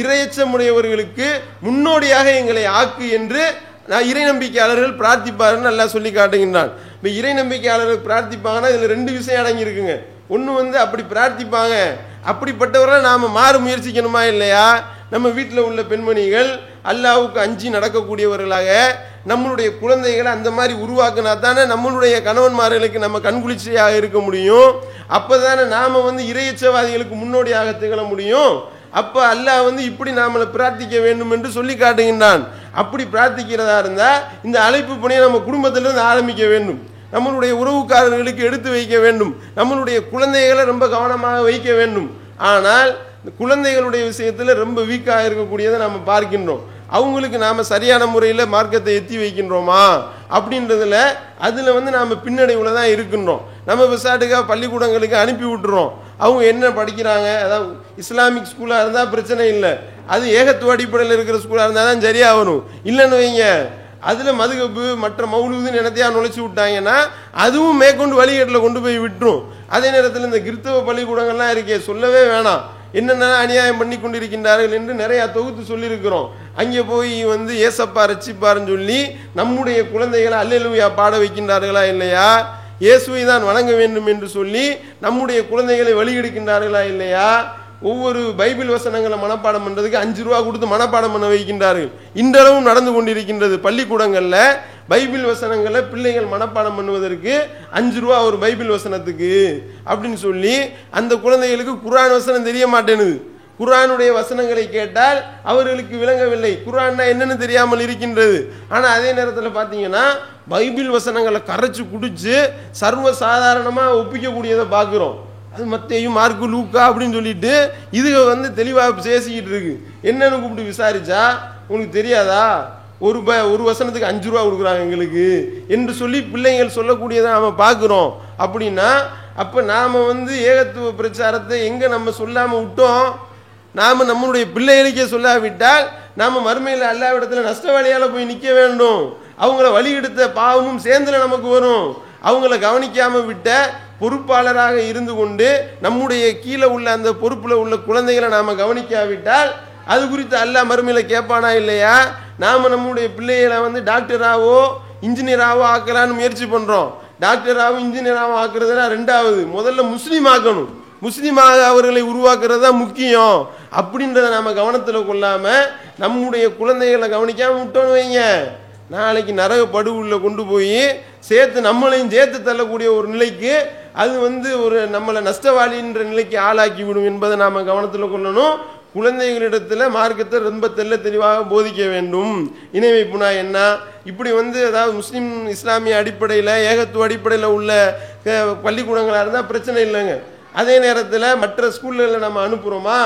இறையச்சமுடையவர்களுக்கு முன்னோடியாக எங்களை ஆக்கு என்று இறை நம்பிக்கையாளர்கள் பிரார்த்திப்பார்கள் நல்லா சொல்லி காட்டுகின்றான். இப்போ இறை நம்பிக்கையாளர்கள் பிரார்த்திப்பாங்கன்னா இதில் 2 விஷயம் அடங்கி இருக்குங்க. ஒன்று அப்படி பிரார்த்திப்பாங்க, அப்படிப்பட்டவரை நாம் மாற முயற்சிக்கணுமா இல்லையா? நம்ம வீட்டில் உள்ள பெண்மணிகள் அல்லாஹ்வுக்கு அஞ்சி நடக்கக்கூடியவர்களாக நம்மளுடைய குழந்தைகளை அந்த மாதிரி உருவாக்குனா தானே நம்மளுடைய கணவன்மார்களுக்கு நம்ம கண்குளிர்ச்சியாக இருக்க முடியும். அப்போ தானே நாம் இறையச்சவாதிகளுக்கு முன்னோடியாக திகழ முடியும். அப்போ அல்லாஹ் இப்படி நாமளை பிரார்த்திக்க வேண்டும் என்று சொல்லி காட்டுகின்றான். அப்படி பிரார்த்திக்கிறதா இருந்தால் இந்த அழைப்பு பணியை நம்ம குடும்பத்திலிருந்து ஆரம்பிக்க வேண்டும், நம்மளுடைய உறவுக்காரர்களுக்கு எடுத்து வைக்க வேண்டும், நம்மளுடைய குழந்தைகளை ரொம்ப கவனமாக வைக்க வேண்டும். ஆனால் குழந்தைகளுடைய விஷயத்தில் ரொம்ப வீக்காக இருக்கக்கூடியதை நாம் பார்க்கின்றோம். அவங்களுக்கு நாம் சரியான முறையில் மார்க்கத்தை எத்தி வைக்கின்றோமா அப்படின்றதுல அதில் நாம் பின்னடைவில் தான் இருக்கின்றோம். நம்ம விசாட்டுக்காக பள்ளிக்கூடங்களுக்கு அனுப்பி விட்டுறோம். அவங்க என்ன படிக்கிறாங்க, அதாவது இஸ்லாமிக் ஸ்கூலாக இருந்தால் பிரச்சனை இல்லை, அது ஏகத்துவ அடிப்படையில் இருக்கிற ஸ்கூலாக இருந்தால் தான் சரியாக வரும். இல்லைன்னு வைங்க, அதில் மதுகப்பு மற்ற மௌலூதுன்னு என்னத்தையா நுழைச்சி விட்டாங்கன்னா அதுவும் மேற்கொண்டு வழிகேட்டில் கொண்டு போய் விட்டுரும். அதே நேரத்தில் இந்த கிறிஸ்தவ பள்ளிக்கூடங்கள்லாம் இருக்கே, சொல்லவே வேணாம், என்னென்ன அநியாயம் பண்ணி கொண்டிருக்கின்றார்கள் என்று நிறையா தொகுத்து சொல்லியிருக்கிறோம். அங்கே போய் வந்து ஏசப்பா ரட்சிப்பாருன்னு சொல்லி நம்முடைய குழந்தைகளை அல்லேலூயா பாட வைக்கின்றார்களா இல்லையா? இயேசுவை தான் வணங்க வேண்டும் என்று சொல்லி நம்முடைய குழந்தைகளை வழிகெடுக்கின்றார்களா இல்லையா? ஒவ்வொரு பைபிள் வசனங்களை மனப்பாடம் பண்ணுறதுக்கு 5 ரூபா கொடுத்து மனப்பாடம் பண்ண வைக்கின்றார்கள். இன்றளவும் நடந்து கொண்டிருக்கின்றது. பள்ளிக்கூடங்களில் பைபிள் வசனங்களை பிள்ளைகள் மனப்பாடம் பண்ணுவதற்கு 5 ரூபா ஒரு பைபிள் வசனத்துக்கு அப்படின்னு சொல்லி அந்த குழந்தைகளுக்கு குர்ஆன் வசனம் தெரிய மாட்டேனுது. குர்ஆனுடைய வசனங்களை கேட்டால் அவர்களுக்கு விளங்கவில்லை, குர்ஆன்னா என்னன்னு தெரியாமல் இருக்கின்றது. ஆனால் அதே நேரத்தில் பார்த்தீங்கன்னா பைபிள் வசனங்களை கரைச்சி குடிச்சு சர்வ சாதாரணமாக ஒப்பிக்கக்கூடியதை பார்க்குறோம். அது மத்தேயு மார்க்கு லூக்கா அப்படின்னு சொல்லிட்டு இது வந்து தெளிவாக பேசிக்கிட்டு இருக்கு. என்னன்னு கூப்பிட்டு விசாரிச்சா உனக்கு தெரியாதா, ஒரு வசனத்துக்கு 5 ரூபா கொடுக்குறாங்க எங்களுக்கு என்று சொல்லி பிள்ளைங்கள் சொல்லக்கூடியதை நாம் பார்க்குறோம். அப்படின்னா அப்போ நாம் வந்து ஏகத்துவ பிரச்சாரத்தை எங்கே நம்ம சொல்லாமல் விட்டோம்? நாம் நம்மளுடைய பிள்ளைகளுக்கே சொல்லாவிட்டால் நாம் மறுமையில் அல்லாவிடத்தில் நஷ்டவாளியால் போய் நிற்க வேண்டும். அவங்கள வழியெடுத்த பாவமும் சேர்ந்துல நமக்கு வரும். அவங்கள கவனிக்காமல் விட்ட பொறுப்பாளராக இருந்து கொண்டு நம்முடைய கீழே உள்ள அந்த பொறுப்பில் உள்ள குழந்தைகளை நாம் கவனிக்காவிட்டால் அது குறித்து அல்லாஹ் மறுமையில் கேட்பானா இல்லையா? நாம் நம்முடைய பிள்ளைகளை வந்து டாக்டராகவோ இன்ஜினியராகவோ ஆக்கலான்னு முயற்சி பண்ணுறோம். டாக்டராகவும் இன்ஜினியராகவும் ஆக்குறதுனா ரெண்டாவது, முதல்ல முஸ்லீம் ஆக்கணும். முஸ்லீமாக அவர்களை உருவாக்குறது தான் முக்கியம். அப்படின்றத நம்ம கவனத்தில் கொள்ளாமல் நம்முடைய குழந்தைகளை கவனிக்காமல் விட்டோன்னு வைங்க, நாளைக்கு நரக படுகொலில் கொண்டு போய் சேர்த்து நம்மளையும் சேர்த்து தள்ளக்கூடிய ஒரு நிலைக்கு அது வந்து ஒரு நம்மளை நஷ்டவாளின்ற நிலைக்கு ஆளாக்கி விடும் என்பதை நாம் கவனத்தில் கொள்ளணும். குழந்தைகளிடத்தில் மார்க்கத்தை ரொம்ப தெளிவாக போதிக்க வேண்டும். இணை வைப்புனா என்ன, இப்படி வந்து அதாவது முஸ்லீம் இஸ்லாமிய அடிப்படையில் ஏகத்துவ அடிப்படையில் உள்ள பள்ளிக்கூடங்களாக இருந்தால் பிரச்சனை இல்லைங்க. அதே நேரத்தில் மற்ற ஸ்கூல்களில் நம்ம அனுப்புகிறோமா,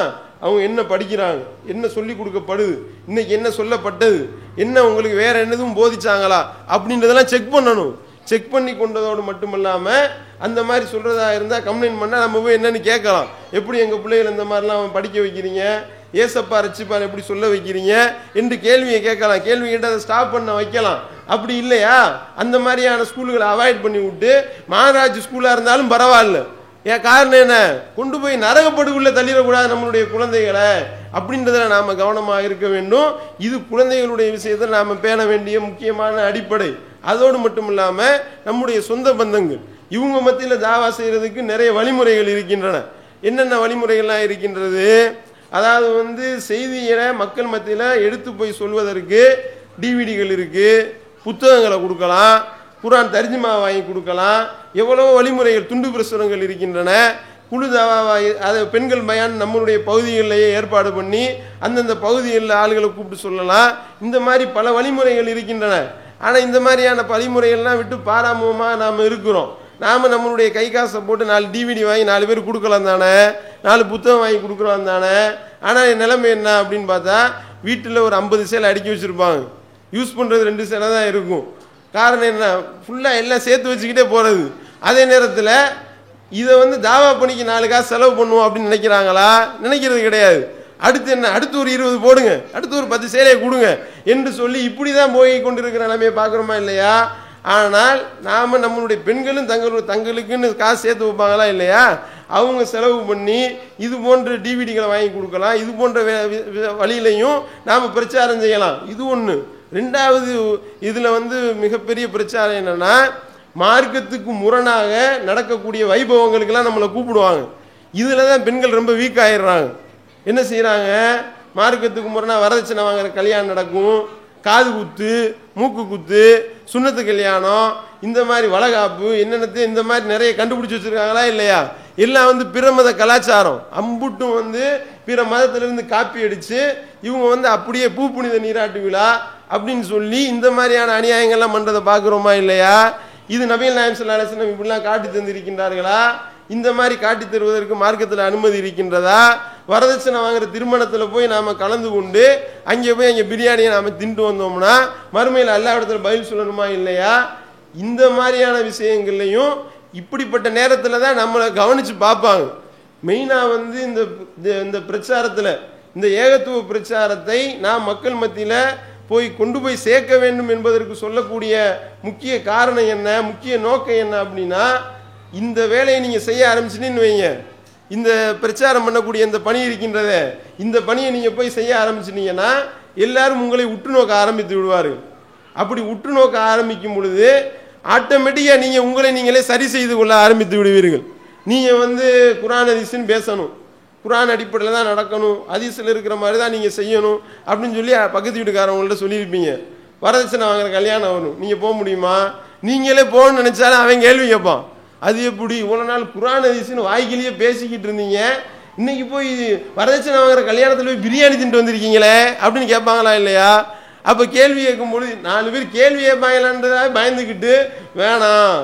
அவங்க என்ன படிக்கிறாங்க, என்ன சொல்லி கொடுக்கப்படுது, இன்னைக்கு என்ன சொல்லப்பட்டது, என்ன உங்களுக்கு வேற என்னதும் போதிச்சாங்களா அப்படின்றதெல்லாம் செக் பண்ணணும். செக் பண்ணி கொண்டதோடு மட்டுமல்லாமல் அந்த மாதிரி சொல்கிறதா இருந்தால் கம்ப்ளைண்ட் பண்ணால் நம்ம போய் என்னென்னு கேட்கலாம். எப்படி எங்கள் பிள்ளைகள் இந்த மாதிரிலாம் படிக்க வைக்கிறீங்க, ஏசப்பா ரட்சிப்பார் எப்படி சொல்ல வைக்கிறீங்க என்று கேள்வியை கேட்கலாம். கேள்வி கேட்டு அதை ஸ்டாப் பண்ண வைக்கலாம். அப்படி இல்லையா அந்த மாதிரியான ஸ்கூல்களை அவாய்ட் பண்ணி விட்டு மகாராஜ் ஸ்கூலாக இருந்தாலும் பரவாயில்ல. ஏன் காரணம் என்ன, கொண்டு போய் நரகப்படுக்குள்ளே தள்ளிடக்கூடாது நம்மளுடைய குழந்தைகளை அப்படின்றத நாம் கவனமாக இருக்க வேண்டும். இது குழந்தைகளுடைய விஷயத்தில் நாம் பேண வேண்டிய முக்கியமான அடிப்படை. அதோடு மட்டும் இல்லாமல் நம்முடைய சொந்த பந்தங்கள் இவங்க மத்தியில் தாவா செய்கிறதுக்கு நிறைய வழிமுறைகள் இருக்கின்றன. என்னென்ன வழிமுறைகள்லாம் இருக்கின்றது, அதாவது வந்து செய்திகளை மக்கள் மத்தியில் எடுத்து போய் சொல்வதற்கு டிவிடிகள் இருக்குது, புத்தகங்களை கொடுக்கலாம், குர்ஆன் தர்ஜுமா வாங்கி கொடுக்கலாம், எவ்வளவோ வழிமுறைகள் துண்டு பிரசுரங்கள் இருக்கின்றன. குழு தாவா அதை பெண்கள் பயான் நம்மளுடைய பகுதிகளிலேயே ஏற்பாடு பண்ணி அந்தந்த பகுதிகளில் ஆளுகளை கூப்பிட்டு சொல்லலாம். இந்த மாதிரி பல வழிமுறைகள் இருக்கின்றன. ஆனால் இந்த மாதிரியான வழிமுறைகள்லாம் விட்டு பாராமுகமாக நாம் இருக்கிறோம். நாம் நம்மளுடைய கை காசை போட்டு 4 டிவிடி வாங்கி 4 பேர் கொடுக்கலாம் தானே, 4 புத்தகம் வாங்கி கொடுக்குறோம் தானே. ஆனால் என் நிலைமை என்ன அப்படின்னு பார்த்தா வீட்டில் ஒரு 50 சேலை அடுக்கி வச்சுருப்பாங்க, யூஸ் பண்ணுறது 2 சேலை தான் இருக்கும். காரணம் என்ன, ஃபுல்லாக எல்லாம் சேர்த்து வச்சுக்கிட்டே போகிறது. அதே நேரத்தில் இதை வந்து தாவா பணிக்கு 4 காசு செலவு பண்ணுவோம் அப்படின்னு நினைக்கிறாங்களா? நினைக்கிறது கிடையாது. அடுத்து என்ன, அடுத்து ஒரு 20 போடுங்க, அடுத்து ஒரு 10 சேலையை கொடுங்க என்று சொல்லி இப்படி தான் போய் கொண்டிருக்கிற நிலைமையை பார்க்குறோமா இல்லையா? ஆனால் நாம் நம்மளுடைய பெண்களும் தங்களுக்குன்னு காசு சேர்த்து வைப்பாங்களா இல்லையா? அவங்க செலவு பண்ணி இது போன்ற டிவிடிகளை வாங்கி கொடுக்கலாம். இது போன்ற வழியிலையும் நாம் பிரச்சாரம் செய்யலாம். இது ஒன்று. ரெண்டாவது, இதில் வந்து மிகப்பெரிய பிரச்சாரம் என்னென்னா, மார்க்கத்துக்கு முரணாக நடக்கக்கூடிய வைபவங்களுக்கெல்லாம் நம்மளை கூப்பிடுவாங்க. இதில் தான் பெண்கள் ரொம்ப வீக் ஆகிடுறாங்க. என்ன செய்கிறாங்க, மார்க்கத்துக்கு முரணாக வரதட்சணை வாங்குற கல்யாணம் நடக்கும், காது குத்து, மூக்கு குத்து, சுண்ணத்து கல்யாணம், இந்த மாதிரி வளகாப்பு என்னென்னத்தையும் இந்த மாதிரி நிறைய கண்டுபிடிச்சி வச்சுருக்காங்களா இல்லையா? எல்லாம் வந்து பிற மத கலாச்சாரம். அம்புட்டும் வந்து பிற மதத்திலிருந்து காப்பி அடித்து இவங்க வந்து அப்படியே பூ புனித நீராட்டு விழா அப்படின்னு சொல்லி இந்த மாதிரியான அநியாயங்கள்லாம் பண்ணுறதை பார்க்குறோமா இல்லையா? இது நபிகள் நாயகம் ஸல்லல்லாஹு அலைஹி வஸல்லம் இப்படிலாம் காட்டி தந்திருக்கின்றார்களா? இந்த மாதிரி காட்டி தருவதற்கு மார்க்கத்தில் அனுமதி இருக்கின்றதா? வரதட்சணை வாங்குற திருமணத்தில் போய் நாம் கலந்து கொண்டு அங்கே போய் அங்கே பிரியாணியை நாம் தின்ட்டு வந்தோம்னா மறுமையில் எல்லா இடத்துல பதில் சொல்லணுமா இல்லையா? இந்த மாதிரியான விஷயங்கள்லையும் இப்படிப்பட்ட நேரத்தில் தான் நம்மளை கவனித்து பார்ப்பாங்க. மெயினாக வந்து இந்த பிரச்சாரத்தில், இந்த ஏகத்துவ பிரச்சாரத்தை நாம் மக்கள் மத்தியில் கொண்டு போய் சேர்க்க வேண்டும் என்பதற்கு சொல்லக்கூடிய முக்கிய காரணம் என்ன, முக்கிய நோக்கம் என்ன அப்படின்னா, இந்த வேலையை நீங்கள் செய்ய ஆரம்பிச்சுன்னு வைங்க, இந்த பிரச்சாரம் பண்ணக்கூடிய இந்த பணி இருக்கின்றதே, இந்த பணியை நீங்கள் போய் செய்ய ஆரம்பிச்சிட்டீங்கன்னா எல்லாரும் உங்களை உற்று நோக்க ஆரம்பித்து விடுவார்கள். அப்படி உற்று நோக்க ஆரம்பிக்கும் பொழுது ஆட்டோமேட்டிக்காக நீங்கள் உங்களை நீங்களே சரி செய்து கொள்ள ஆரம்பித்து விடுவீர்கள். நீங்கள் குர்ஆன் ஹதீஸ்னு பேசணும், குர்ஆன் அடிப்படையில் தான் நடக்கணும், ஹதீஸில் இருக்கிற மாதிரி தான் நீங்கள் செய்யணும் அப்படின்னு சொல்லி பக்கத்து வீட்டுக்காரவங்கள்ட்ட சொல்லியிருப்பீங்க. வரதட்சணை வாங்குற கல்யாணம் வரும், நீங்கள் போக முடியுமா? நீங்களே போகணும்னு நினச்சாலும் அவன் கேள்வி கேட்பான், அது எப்படி இவ்வளோ நாள் குர்ஆன் ஹதீஸ்னு வாய்க்கிலேயே பேசிக்கிட்டு இருந்தீங்க, இன்னைக்கு போய் வரதட்சணை வாங்குற கல்யாணத்தில் போய் பிரியாணி தின்ட்டு வந்திருக்கீங்களே அப்படின்னு கேட்பாங்களா இல்லையா? அப்போ கேள்வி கேட்கும்பொழுது 4 பேர் கேள்வி கேட்பாங்களான்றதாக பயந்துக்கிட்டு வேணாம்,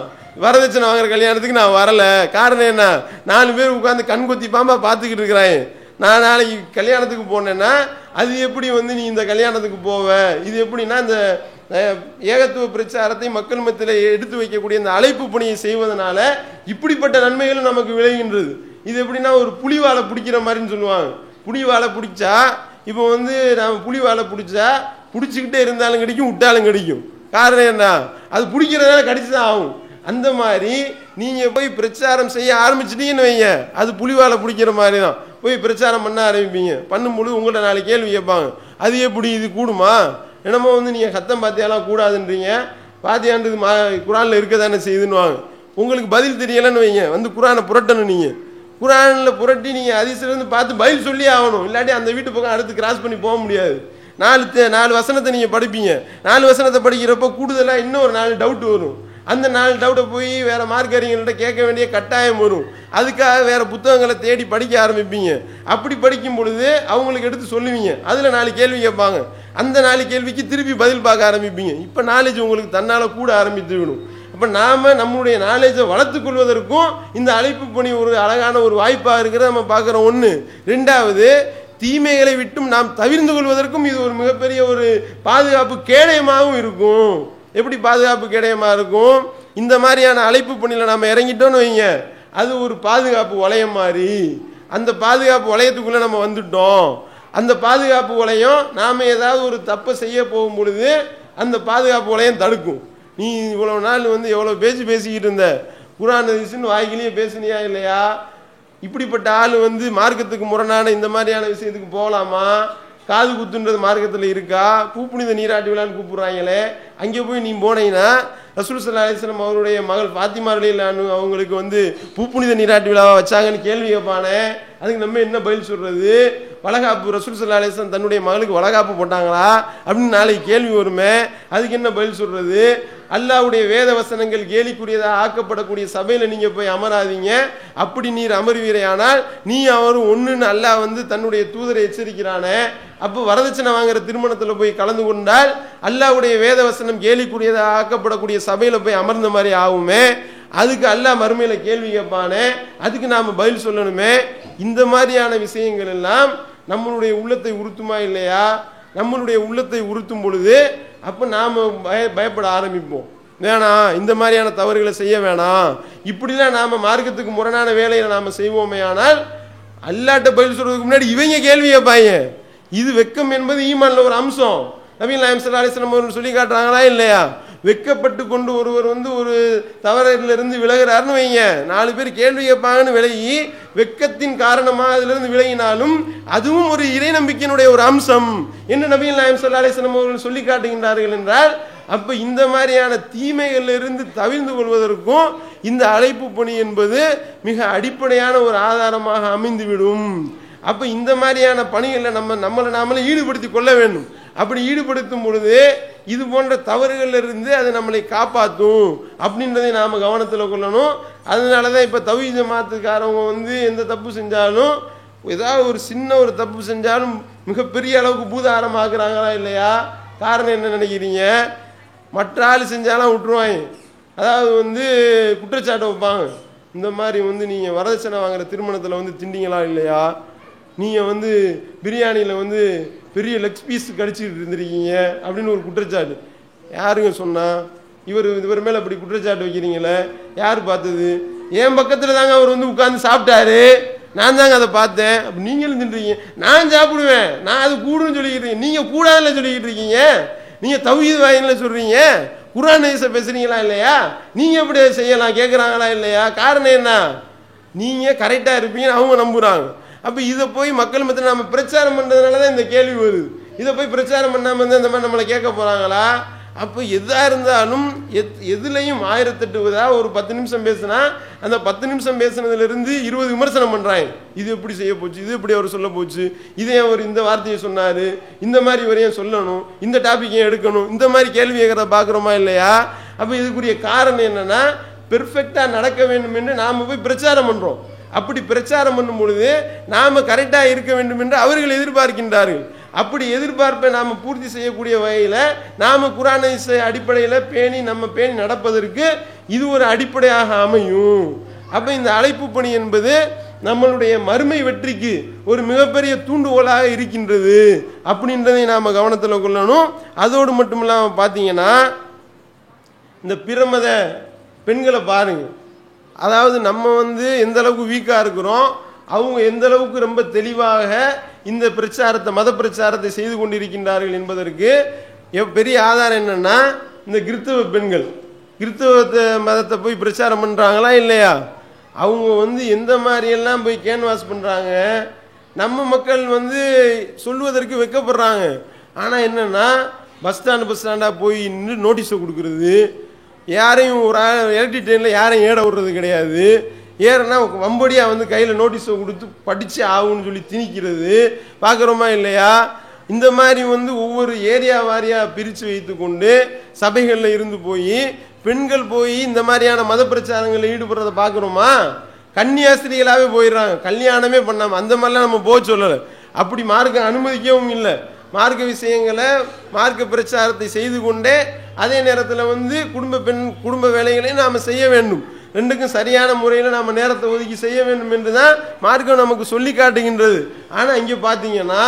வரதட்சணை வாங்குற கல்யாணத்துக்கு நான் வரலை. காரணம் என்ன? 4 பேர் உட்காந்து கண் கொத்தி பாம்பா பார்த்துக்கிட்டு இருக்கிறாங்க. நான் நாளைக்கு கல்யாணத்துக்கு போனேன்னா அது எப்படி நீ இந்த கல்யாணத்துக்கு போவ? இது எப்படின்னா இந்த ஏகத்துவ பிரச்சாரத்தை மக்கள் மத்தியில் எடுத்து வைக்கக்கூடிய இந்த அழைப்பு பணியை செய்வதனால இப்படிப்பட்ட நன்மைகளும் நமக்கு விளைகின்றது. இது எப்படின்னா ஒரு புலிவாலை பிடிக்கிற மாதிரின்னு சொல்லுவாங்க. புலிவாலை பிடிச்சா இப்போ நம்ம புலிவாலை பிடிச்சா பிடிச்சிக்கிட்டே இருந்தாலும் கிடைக்கும், விட்டாலும் கிடைக்கும். காரணம் என்ன? அது பிடிக்கிறதுனால கடிச்சு தான் ஆகும். அந்த மாதிரி நீங்கள் போய் பிரச்சாரம் செய்ய ஆரம்பிச்சிட்டீங்கன்னு வைங்க, அது புலிவாலை பிடிக்கிற மாதிரி தான். போய் பிரச்சாரம் பண்ண ஆரம்பிப்பீங்க. பண்ணும்பொழுது உங்கள்கிட்ட 4 கேள்வி கேட்பாங்க, அது எப்படி, இது கூடுமா? என்னமோ நீங்கள் சத்தம் பாத்தியாலாம் கூடாதுன்றீங்க, பாத்தியான்றது குர்ஆனில் இருக்க தானே செய்யுதுன்னுவாங்க. உங்களுக்கு பதில் தெரியலைன்னு வைங்க, குர்ஆனை புரட்டணும். நீங்கள் குர்ஆனில் புரட்டி நீங்கள் ஹதீஸ்லேருந்து பார்த்து பதில் சொல்லி ஆகணும், இல்லாட்டி அந்த வீட்டு பக்கம் அடுத்து கிராஸ் பண்ணி போக முடியாது. 4 வசனத்தை நீங்கள் படிப்பீங்க, 4 வசனத்தை படிக்கிறப்போ கூடுதலாக இன்னொரு 4 டவுட் வரும். அந்த 4 டவுட்டை போய் வேறு மார்க் அறிஞர்கள்ட்ட கேட்க வேண்டிய கட்டாயம் வரும். அதுக்காக வேறு புத்தகங்களை தேடி படிக்க ஆரம்பிப்பீங்க. அப்படி படிக்கும் பொழுது அவங்களுக்கு எடுத்து சொல்லுவீங்க, அதில் 4 கேள்வி கேட்பாங்க, அந்த 4 கேள்விக்கு திருப்பி பதில் பார்க்க ஆரம்பிப்பீங்க. இப்போ நாலேஜ் உங்களுக்கு தன்னால் கூட ஆரம்பித்து விடும். அப்போ நாம் நம்மளுடைய நாலேஜை வளர்த்து கொள்வதற்கும் இந்த அழைப்பு பணி ஒரு அழகான ஒரு வாய்ப்பாக இருக்கிறத நம்ம பார்க்குறோம். 1. 2வது, தீமைகளை விட்டும் நாம் தவிர்ந்து கொள்வதற்கும் இது ஒரு மிகப்பெரிய ஒரு பாதுகாப்பு கேடயமாகவும் இருக்கும். எப்படி பாதுகாப்பு கேடயமாக இருக்கும்? இந்த மாதிரியான அழைப்பு பணியில் நம்ம இறங்கிட்டோன்னு வைங்க, அது ஒரு பாதுகாப்பு வளையம் மாதிரி. அந்த பாதுகாப்பு வளையத்துக்குள்ளே நம்ம வந்துட்டோம். அந்த பாதுகாப்பு வளையம் நாம் ஏதாவது ஒரு தப்பை செய்ய போகும் பொழுது அந்த பாதுகாப்பு வளையம் தடுக்கும். நீ இவ்வளோ நாள் எவ்வளோ பேசிக்கிட்டு இருந்த, குர்ஆன் ஹதீஸ்னு வாய்க்கிலேயே பேசுனியா இல்லையா? இப்படிப்பட்ட ஆள் மார்க்கத்துக்கு முரணான இந்த மாதிரியான விஷயத்துக்கு போகலாமா? காது குத்துன்றது மார்க்கத்தில் இருக்கா? பூப்புனித நீராட்டி விழான்னு கூப்பிட்றாங்களே, அங்கே போய் நீ போனீங்கன்னா ரசூல் ஸல்லல்லாஹு அலைஹி வஸல்லம் அவருடைய மகள் ஃபாத்திமா ரலியல்லாஹு அன்ஹா அவங்களுக்கு பூப்புனித நீராட்டி விழாவை வச்சாங்கன்னு கேள்வி கேட்பானே, அதுக்கு நம்ம என்ன பதில் சொல்கிறது? வளகாப்பு ரசூல் ஸல்லல்லாஹு அலைஹி வஸல்லம் தன்னுடைய மகளுக்கு வளகாப்பு போட்டாங்களா அப்படின்னு நாளைக்கு கேள்வி வருமே, அதுக்கு என்ன பதில் சொல்கிறது? அல்லாஹ்வுடைய வேத வசனங்கள் கேலிக்குரியதாக ஆக்கப்படக்கூடிய சபையில் நீங்கள் போய் அமராதீங்க. அப்படி நீர் அமர்வீரையானால் நீ அவரும் ஒன்றுன்னு அல்லாஹ் தன்னுடைய தூதரை எச்சரிக்கிறானே. அப்போ வரதட்சணை வாங்குற திருமணத்தில் போய் கலந்து கொண்டால் அல்லாஹ்வுடைய வேத வசனம் கேலிக்குரியதாக ஆக்கப்படக்கூடிய சபையில் போய் அமர்ந்த மாதிரி ஆகுமே. அதுக்கு அல்லாஹ் மறுமையில் கேள்வி கேட்பானே, அதுக்கு நாம் பதில் சொல்லணுமே. இந்த மாதிரியான விஷயங்கள் எல்லாம் நம்மளுடைய உள்ளத்தை உறுத்துமா இல்லையா? நம்மளுடைய உள்ளத்தை உறுத்தும் பொழுது அப்போ நாம் பயப்பட ஆரம்பிப்போம். வேணாம், இந்த மாதிரியான தவறுகளை செய்ய வேணாம், இப்படிலாம் நாம் மார்க்கத்துக்கு முரணான வேலையை நாம் செய்வோமே. ஆனால் அல்லாஹ்ட்ட பதில் சொல்றதுக்கு முன்னாடி இவங்க கேள்வி கேட்பாங்க. இது வெக்கம் என்பது ஈமான்ல ஒரு அம்சம். நபிகள் நாயகம் ஸல்லல்லாஹு அலைஹி வஸல்லம் அவர்கள் சொல்லி காட்டுறாங்களா இல்லையா? வெக்கப்பட்டு கொண்டு ஒருவர் ஒரு தவறிலிருந்து விலகிறாருன்னு வைங்க, 4 பேர் கேள்வி கேட்பாங்கன்னு விலகி வெக்கத்தின் காரணமாக அதிலிருந்து விலகினாலும் அதுவும் ஒரு இறை நம்பிக்கையினுடைய ஒரு அம்சம் என்று நபிகள் நாயகம் ஸல்லல்லாஹு அலைஹி வஸல்லம் அவர்கள் சொல்லி காட்டுகின்றார்கள் என்றால், அப்போ இந்த மாதிரியான தீமைகளிலிருந்து தவிர்ந்து கொள்வதற்கும் இந்த அழைப்பு பணி என்பது மிக அடிப்படையான ஒரு ஆதாரமாக அமைந்துவிடும். அப்போ இந்த மாதிரியான பணிகளில் நம்மளை நாமளே ஈடுபடுத்தி கொள்ள வேண்டும். அப்படி ஈடுபடுத்தும் பொழுது இது போன்ற தவறுகளிலிருந்து அது நம்மளை காப்பாற்றும் அப்படின்றதை நாம் கவனத்தில் கொள்ளணும். அதனால தான் இப்போ தௌஹீத் ஜமாத்துக்காரவங்க எந்த தப்பு செஞ்சாலும், ஏதாவது ஒரு சின்ன ஒரு தப்பு செஞ்சாலும் மிகப்பெரிய அளவுக்கு பூதாரமாக்குறாங்களா இல்லையா? காரணம் என்ன நினைக்கிறீங்க? மற்ற ஆள் செஞ்சாலும் விட்டுருவாங்க. அதாவது குற்றச்சாட்டை வைப்பாங்க, இந்த மாதிரி நீங்கள் வரதட்சணை வாங்குற திருமணத்தில் திண்டிங்களா இல்லையா? நீங்கள் பிரியாணியில் பெரிய லெக் பீஸ் கடிச்சிட்டு இருந்திருக்கீங்க அப்படின்னு ஒரு குற்றச்சாட்டு. யாருங்க சொன்னா? இவர் மேலே அப்படி குற்றச்சாட்டு வைக்கிறீங்களே, யார் பார்த்தது? என் பக்கத்தில் தாங்க அவர் உட்கார்ந்து சாப்பிட்டாரு, நான் தாங்க அதை பார்த்தேன். அப்போ நீங்களும் தின்றீங்க, நான் சாப்பிடுவேன், நான் அது கூடுன்னு சொல்லிக்கிட்டு இருக்கீங்க, நீங்கள் கூடாதுன்னு சொல்லிக்கிட்டு இருக்கீங்க. நீங்க தௌஹீத் வாயில சொல்றீங்க, குர்ஆன் ஹதீஸை பேசுறீங்களா இல்லையா? நீங்க எப்படி செய்யலாம் கேட்குறாங்களா இல்லையா? காரணம் என்ன? நீங்க கரெக்டா இருப்பீங்கன்னு அவங்க நம்புறாங்க. அப்ப இதை போய் மக்கள் மத்தியில் நம்ம பிரச்சாரம் பண்றதுனால தான் இந்த கேள்வி வருது. இதை போய் பிரச்சாரம் பண்ணாம வந்து இந்த மாதிரி நம்மளை கேட்க போறாங்களா? அப்போ எதா இருந்தாலும் எதுலையும் 1008 ஒரு 10 நிமிஷம் பேசினா அந்த 10 நிமிஷம் பேசுனதுல இருந்து 20 விமர்சனம் பண்றாங்க. இது எப்படி செய்ய போச்சு, இது எப்படி அவர் சொல்ல போச்சு, இதே அவர் இந்த வார்த்தையை சொன்னாரு, இந்த மாதிரி வரையும் சொல்லணும், இந்த டாபிக் எடுக்கணும், இந்த மாதிரி கேள்வி கேட்கறத பாக்குறோமா இல்லையா? அப்ப இதுக்குரிய காரணம் என்னன்னா, பெர்ஃபெக்டா நடக்க வேண்டும் என்று நாம போய் பிரச்சாரம் பண்றோம். அப்படி பிரச்சாரம் பண்ணும் பொழுது நாம கரெக்டா இருக்க வேண்டும் என்று அவர்கள் எதிர்பார்க்கின்றார்கள். அப்படி எதிர்பார்ப்பை நாம பூர்த்தி செய்யக்கூடிய வகையில நாம குர்ஆன் ஹதீஸ் அடிப்படையில நம்ம பேணி நடப்பதற்கு இது ஒரு அடிப்படையாக அமையும். அப்ப இந்த அழைப்பு பணி என்பது நம்மளுடைய மறுமை வெற்றிக்கு ஒரு மிகப்பெரிய தூண்டுகோலாக இருக்கின்றது அப்படின்றதை நாம கவனத்தில் கொள்ளணும். அதோடு மட்டும் இல்லாம பாத்தீங்கன்னா, இந்த பிரமத பெண்களை பாருங்க. அதாவது நம்ம வந்து எந்த அளவுக்கு வீக்கா இருக்கிறோம், அவங்க எந்த அளவுக்கு ரொம்ப தெளிவாக இந்த பிரச்சாரத்தை மத பிரச்சாரத்தை செய்து கொண்டிருக்கின்றார்கள் என்பதற்கு பெரிய ஆதாரம் என்னன்னா, இந்த கிறிஸ்தவ பெண்கள் கிறிஸ்தவ மதத்தை போய் பிரச்சாரம் பண்றாங்களா இல்லையா? அவங்க வந்து எந்த மாதிரி எல்லாம் போய் கேன்வாஸ் பண்றாங்க. நம்ம மக்கள் வந்து சொல்வதற்கு வெக்கப்படுறாங்க. ஆனா என்னன்னா, பஸ் ஸ்டாண்டா போய் நின்று நோட்டீஸை கொடுக்கறது, யாரையும் ஒரு எலக்ட்ரிக் ட்ரெயினில் யாரையும் ஏட விடுறது கிடையாது. ஏறனா வம்படியாக வந்து கையில் நோட்டீஸை கொடுத்து படித்து ஆகும்னு சொல்லி திணிக்கிறது பார்க்குறோமா இல்லையா? இந்த மாதிரி வந்து ஒவ்வொரு ஏரியா வாரியாக பிரித்து வைத்து கொண்டு சபைகளில் இருந்து போய் பெண்கள் போய் இந்த மாதிரியான மத பிரச்சாரங்களில் ஈடுபடுறதை பார்க்குறோமா? கன்னியாஸ்திரிகளாகவே போயிடுறாங்க, கல்யாணமே பண்ணாமல். அந்த மாதிரிலாம் நம்ம போக சொல்லலை, அப்படி மார்க்க அனுமதிக்கவும் இல்லை. மார்க்க விஷயங்களை மார்க்க பிரச்சாரத்தை செய்து கொண்டே அதே நேரத்தில் வந்து குடும்ப வேலைகளையும் நாம் செய்ய வேண்டும். ரெண்டுக்கும் சரியான முறையில் நாம் நேரத்தை ஒதுக்கி செய்ய வேண்டும் என்று தான் மார்க்கம் நமக்கு சொல்லி காட்டுகின்றது. ஆனால் இங்கே பார்த்தீங்கன்னா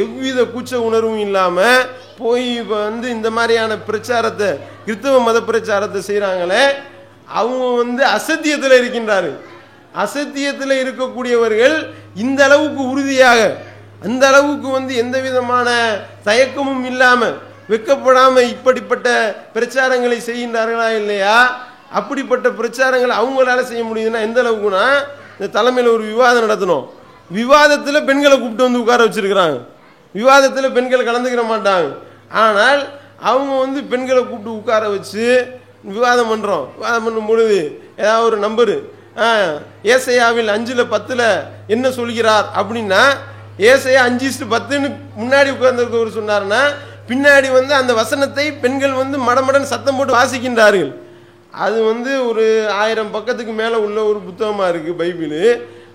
எவ்வித கூச்ச உணர்வும் இல்லாமல் போய் இப்போ வந்து இந்த மாதிரியான பிரச்சாரத்தை கிறிஸ்தவ மத பிரச்சாரத்தை செய்கிறாங்களே, அவங்க வந்து அசத்தியத்தில் இருக்கின்றார்கள். அசத்தியத்தில் இருக்கக்கூடியவர்கள் இந்த அளவுக்கு உறுதியாக, அந்த அளவுக்கு வந்து எந்த விதமான தயக்கமும் இல்லாமல் வெக்கப்படாமல் இப்படிப்பட்ட பிரச்சாரங்களை செய்கின்றார்களா இல்லையா? அப்படிப்பட்ட பிரச்சாரங்களை அவங்களால செய்ய முடியுதுன்னா எந்த அளவுக்குன்னா, இந்த தலைமையில் ஒரு விவாதம் நடத்தணும். விவாதத்தில் பெண்களை கூப்பிட்டு வந்து உட்கார வச்சிருக்கிறாங்க. விவாதத்தில் பெண்கள் கலந்துக்கிற மாட்டாங்க. ஆனால் அவங்க வந்து பெண்களை கூப்பிட்டு உட்கார வச்சு விவாதம் பண்ணுறோம். விவாதம் பண்ணும் பொழுது ஏதாவது ஒரு நம்பரு, ஏசையாவில் 5:10 என்ன சொல்கிறார் அப்படின்னா, ஏசையா 5:10 முன்னாடி உட்கார்ந்து சொன்னார்னா பின்னாடி வந்து அந்த வசனத்தை பெண்கள் வந்து மடமடன் சத்தம் போட்டு வாசிக்கின்றார்கள். அது வந்து ஒரு 1000 பக்கத்துக்கு மேலே உள்ள ஒரு புத்தகமாக இருக்குது பைபிள்.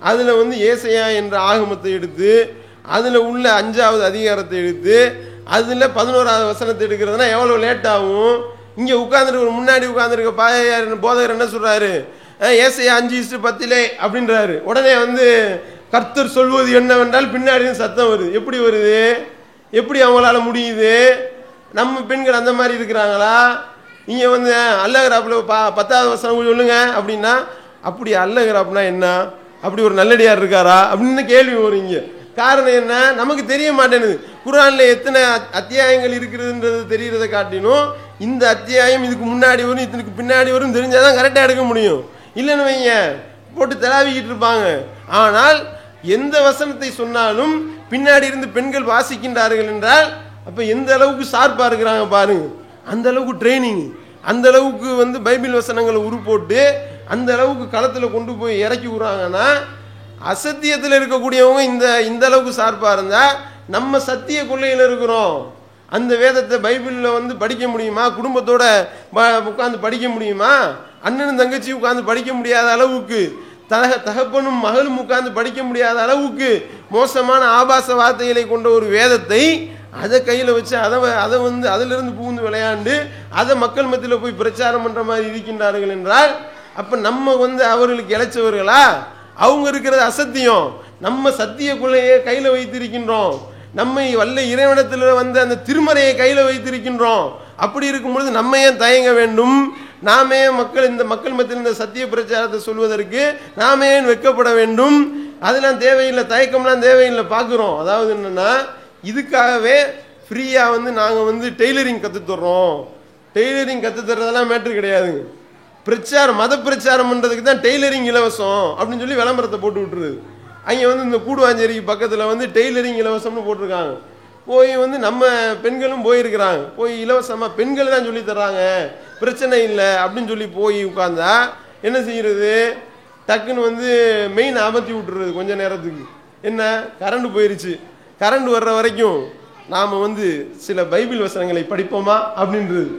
அதில் வந்து ஏசையா என்ற ஆகமத்தை எடுத்து அதில் உள்ள 5வது அதிகாரத்தை எடுத்து அதில் 11வது வசனத்தை எடுக்கிறதுனா எவ்வளோ லேட் ஆகும்? இங்கே உட்கார்ந்துருக்க முன்னாடி உட்கார்ந்துருக்க போதகர் என்ன சொல்கிறாரு? ஏசையா 5:10 அப்படின்றாரு. உடனே வந்து கர்த்தர் சொல்வது என்னவென்றால் பின்னாடி சத்தம் வருது. எப்படி வருது? எப்படி அவங்களால முடியுது? நம்ம பெண்கள் அந்த மாதிரி இருக்கிறாங்களா? நீங்கள் வந்து அல்லகிறாப்புல 10வது வசனம் சொல்லுங்க அப்படின்னா, அப்படி அல்லகிறாப்புனா என்ன? அப்படி ஒரு நல்லடியார் இருக்காரா அப்படின்னு கேள்வி வரும். இங்கே காரணம் என்ன? நமக்கு தெரிய மாட்டேனுது. குர்ஆனில் எத்தனை அத்தியாயங்கள் இருக்கிறதுன்றது தெரிகிறத காட்டினும் இந்த அத்தியாயம் இதுக்கு முன்னாடி வரும் இதுக்கு பின்னாடி வரும் தெரிஞ்சாதான் கரெக்டாக எடுக்க முடியும். இல்லைன்னு வைங்க போட்டு தலாவிக்கிட்டு இருப்பாங்க. ஆனால் எந்த வசனத்தை சொன்னாலும் பின்னாடி இருந்து பெண்கள் வாசிக்கின்றார்கள் என்றால் அப்போ எந்த அளவுக்கு ஷார்ப்பாக இருக்கிறாங்க பாருங்க. அந்த அளவுக்கு ட்ரைனிங், அந்த அளவுக்கு வந்து பைபிள் வசனங்களை உருப்போட்டு அந்த அளவுக்கு களத்தில் கொண்டு போய் இறக்கி விடுறாங்கன்னா, அசத்தியத்தில் இருக்கக்கூடியவங்க இந்த அளவுக்கு ஷார்ப்பாக இருந்தால் நம்ம சத்திய கொள்ளையில் இருக்கிறோம். அந்த வேதத்தை பைபிளில் வந்து படிக்க முடியுமா? குடும்பத்தோட உட்காந்து படிக்க முடியுமா? அண்ணனும் தங்கச்சி உட்காந்து படிக்க முடியாத அளவுக்கு, தகப்பனும் மகளும் உட்கார்ந்து படிக்க முடியாத அளவுக்கு மோசமான ஆபாச வார்த்தைகளை கொண்ட ஒரு வேதத்தை அதை கையில் வச்சு அதை வந்து அதிலிருந்து பூந்து விளையாண்டு அதை மக்கள் மத்தியில் போய் பிரச்சாரம் பண்ணுற மாதிரி இருக்கின்றார்கள் என்றால் அப்போ நம்ம வந்து அவர்களுக்கு இழைச்சவர்களா? அவங்க இருக்கிறது அசத்தியம். நம்ம சத்திய கொள்ளையை கையில் வைத்திருக்கின்றோம். நம்மை வல்ல இறைவனத்தில் வந்து அந்த திருமறையை கையில் வைத்திருக்கின்றோம். அப்படி இருக்கும்பொழுது நம்ம ஏன் தயங்க வேண்டும்? நாமே இந்த மக்கள் மத்தியில் இந்த சத்திய பிரச்சாரத்தை சொல்வதற்கு நாமே ஏன் வெட்கப்பட வேண்டும்? அதெல்லாம் தேவையில்லை, தயக்கம்லாம் தேவையில்லை பார்க்குறோம். அதாவது என்னன்னா, இதுக்காகவே ஃப்ரீயாக வந்து நாங்கள் வந்து டெய்லரிங் கற்றுத்தர்றோம். டெய்லரிங் கற்றுத்தர்றதெல்லாம் மேட்ரு கிடையாதுங்க. பிரச்சாரம், மத பிரச்சாரம் பண்ணுறதுக்கு தான் டெய்லரிங் இலவசம் அப்படின்னு சொல்லி விளம்பரத்தை போட்டு விட்டுருது. அங்கே வந்து இந்த கூடுவாஞ்சேரிக்கு பக்கத்தில் வந்து டெய்லரிங் இலவசம்னு போட்டிருக்காங்க. போய் வந்து நம்ம பெண்களும் போயிருக்கிறாங்க. போய் இலவசமாக பெண்கள் தான் சொல்லி தர்றாங்க, பிரச்சனை இல்லை அப்படின்னு சொல்லி போய் உட்கார்ந்தா என்ன செய்கிறது, டக்குன்னு வந்து மெயின் அமர்த்தி விட்டுறது. கொஞ்ச நேரத்துக்கு என்ன கரண்ட் போயிருச்சு. கரண்ட் வர்ற வரைக்கும் நாம் வந்து சில பைபிள் வசனங்களை படிப்போமா அப்படின்றது.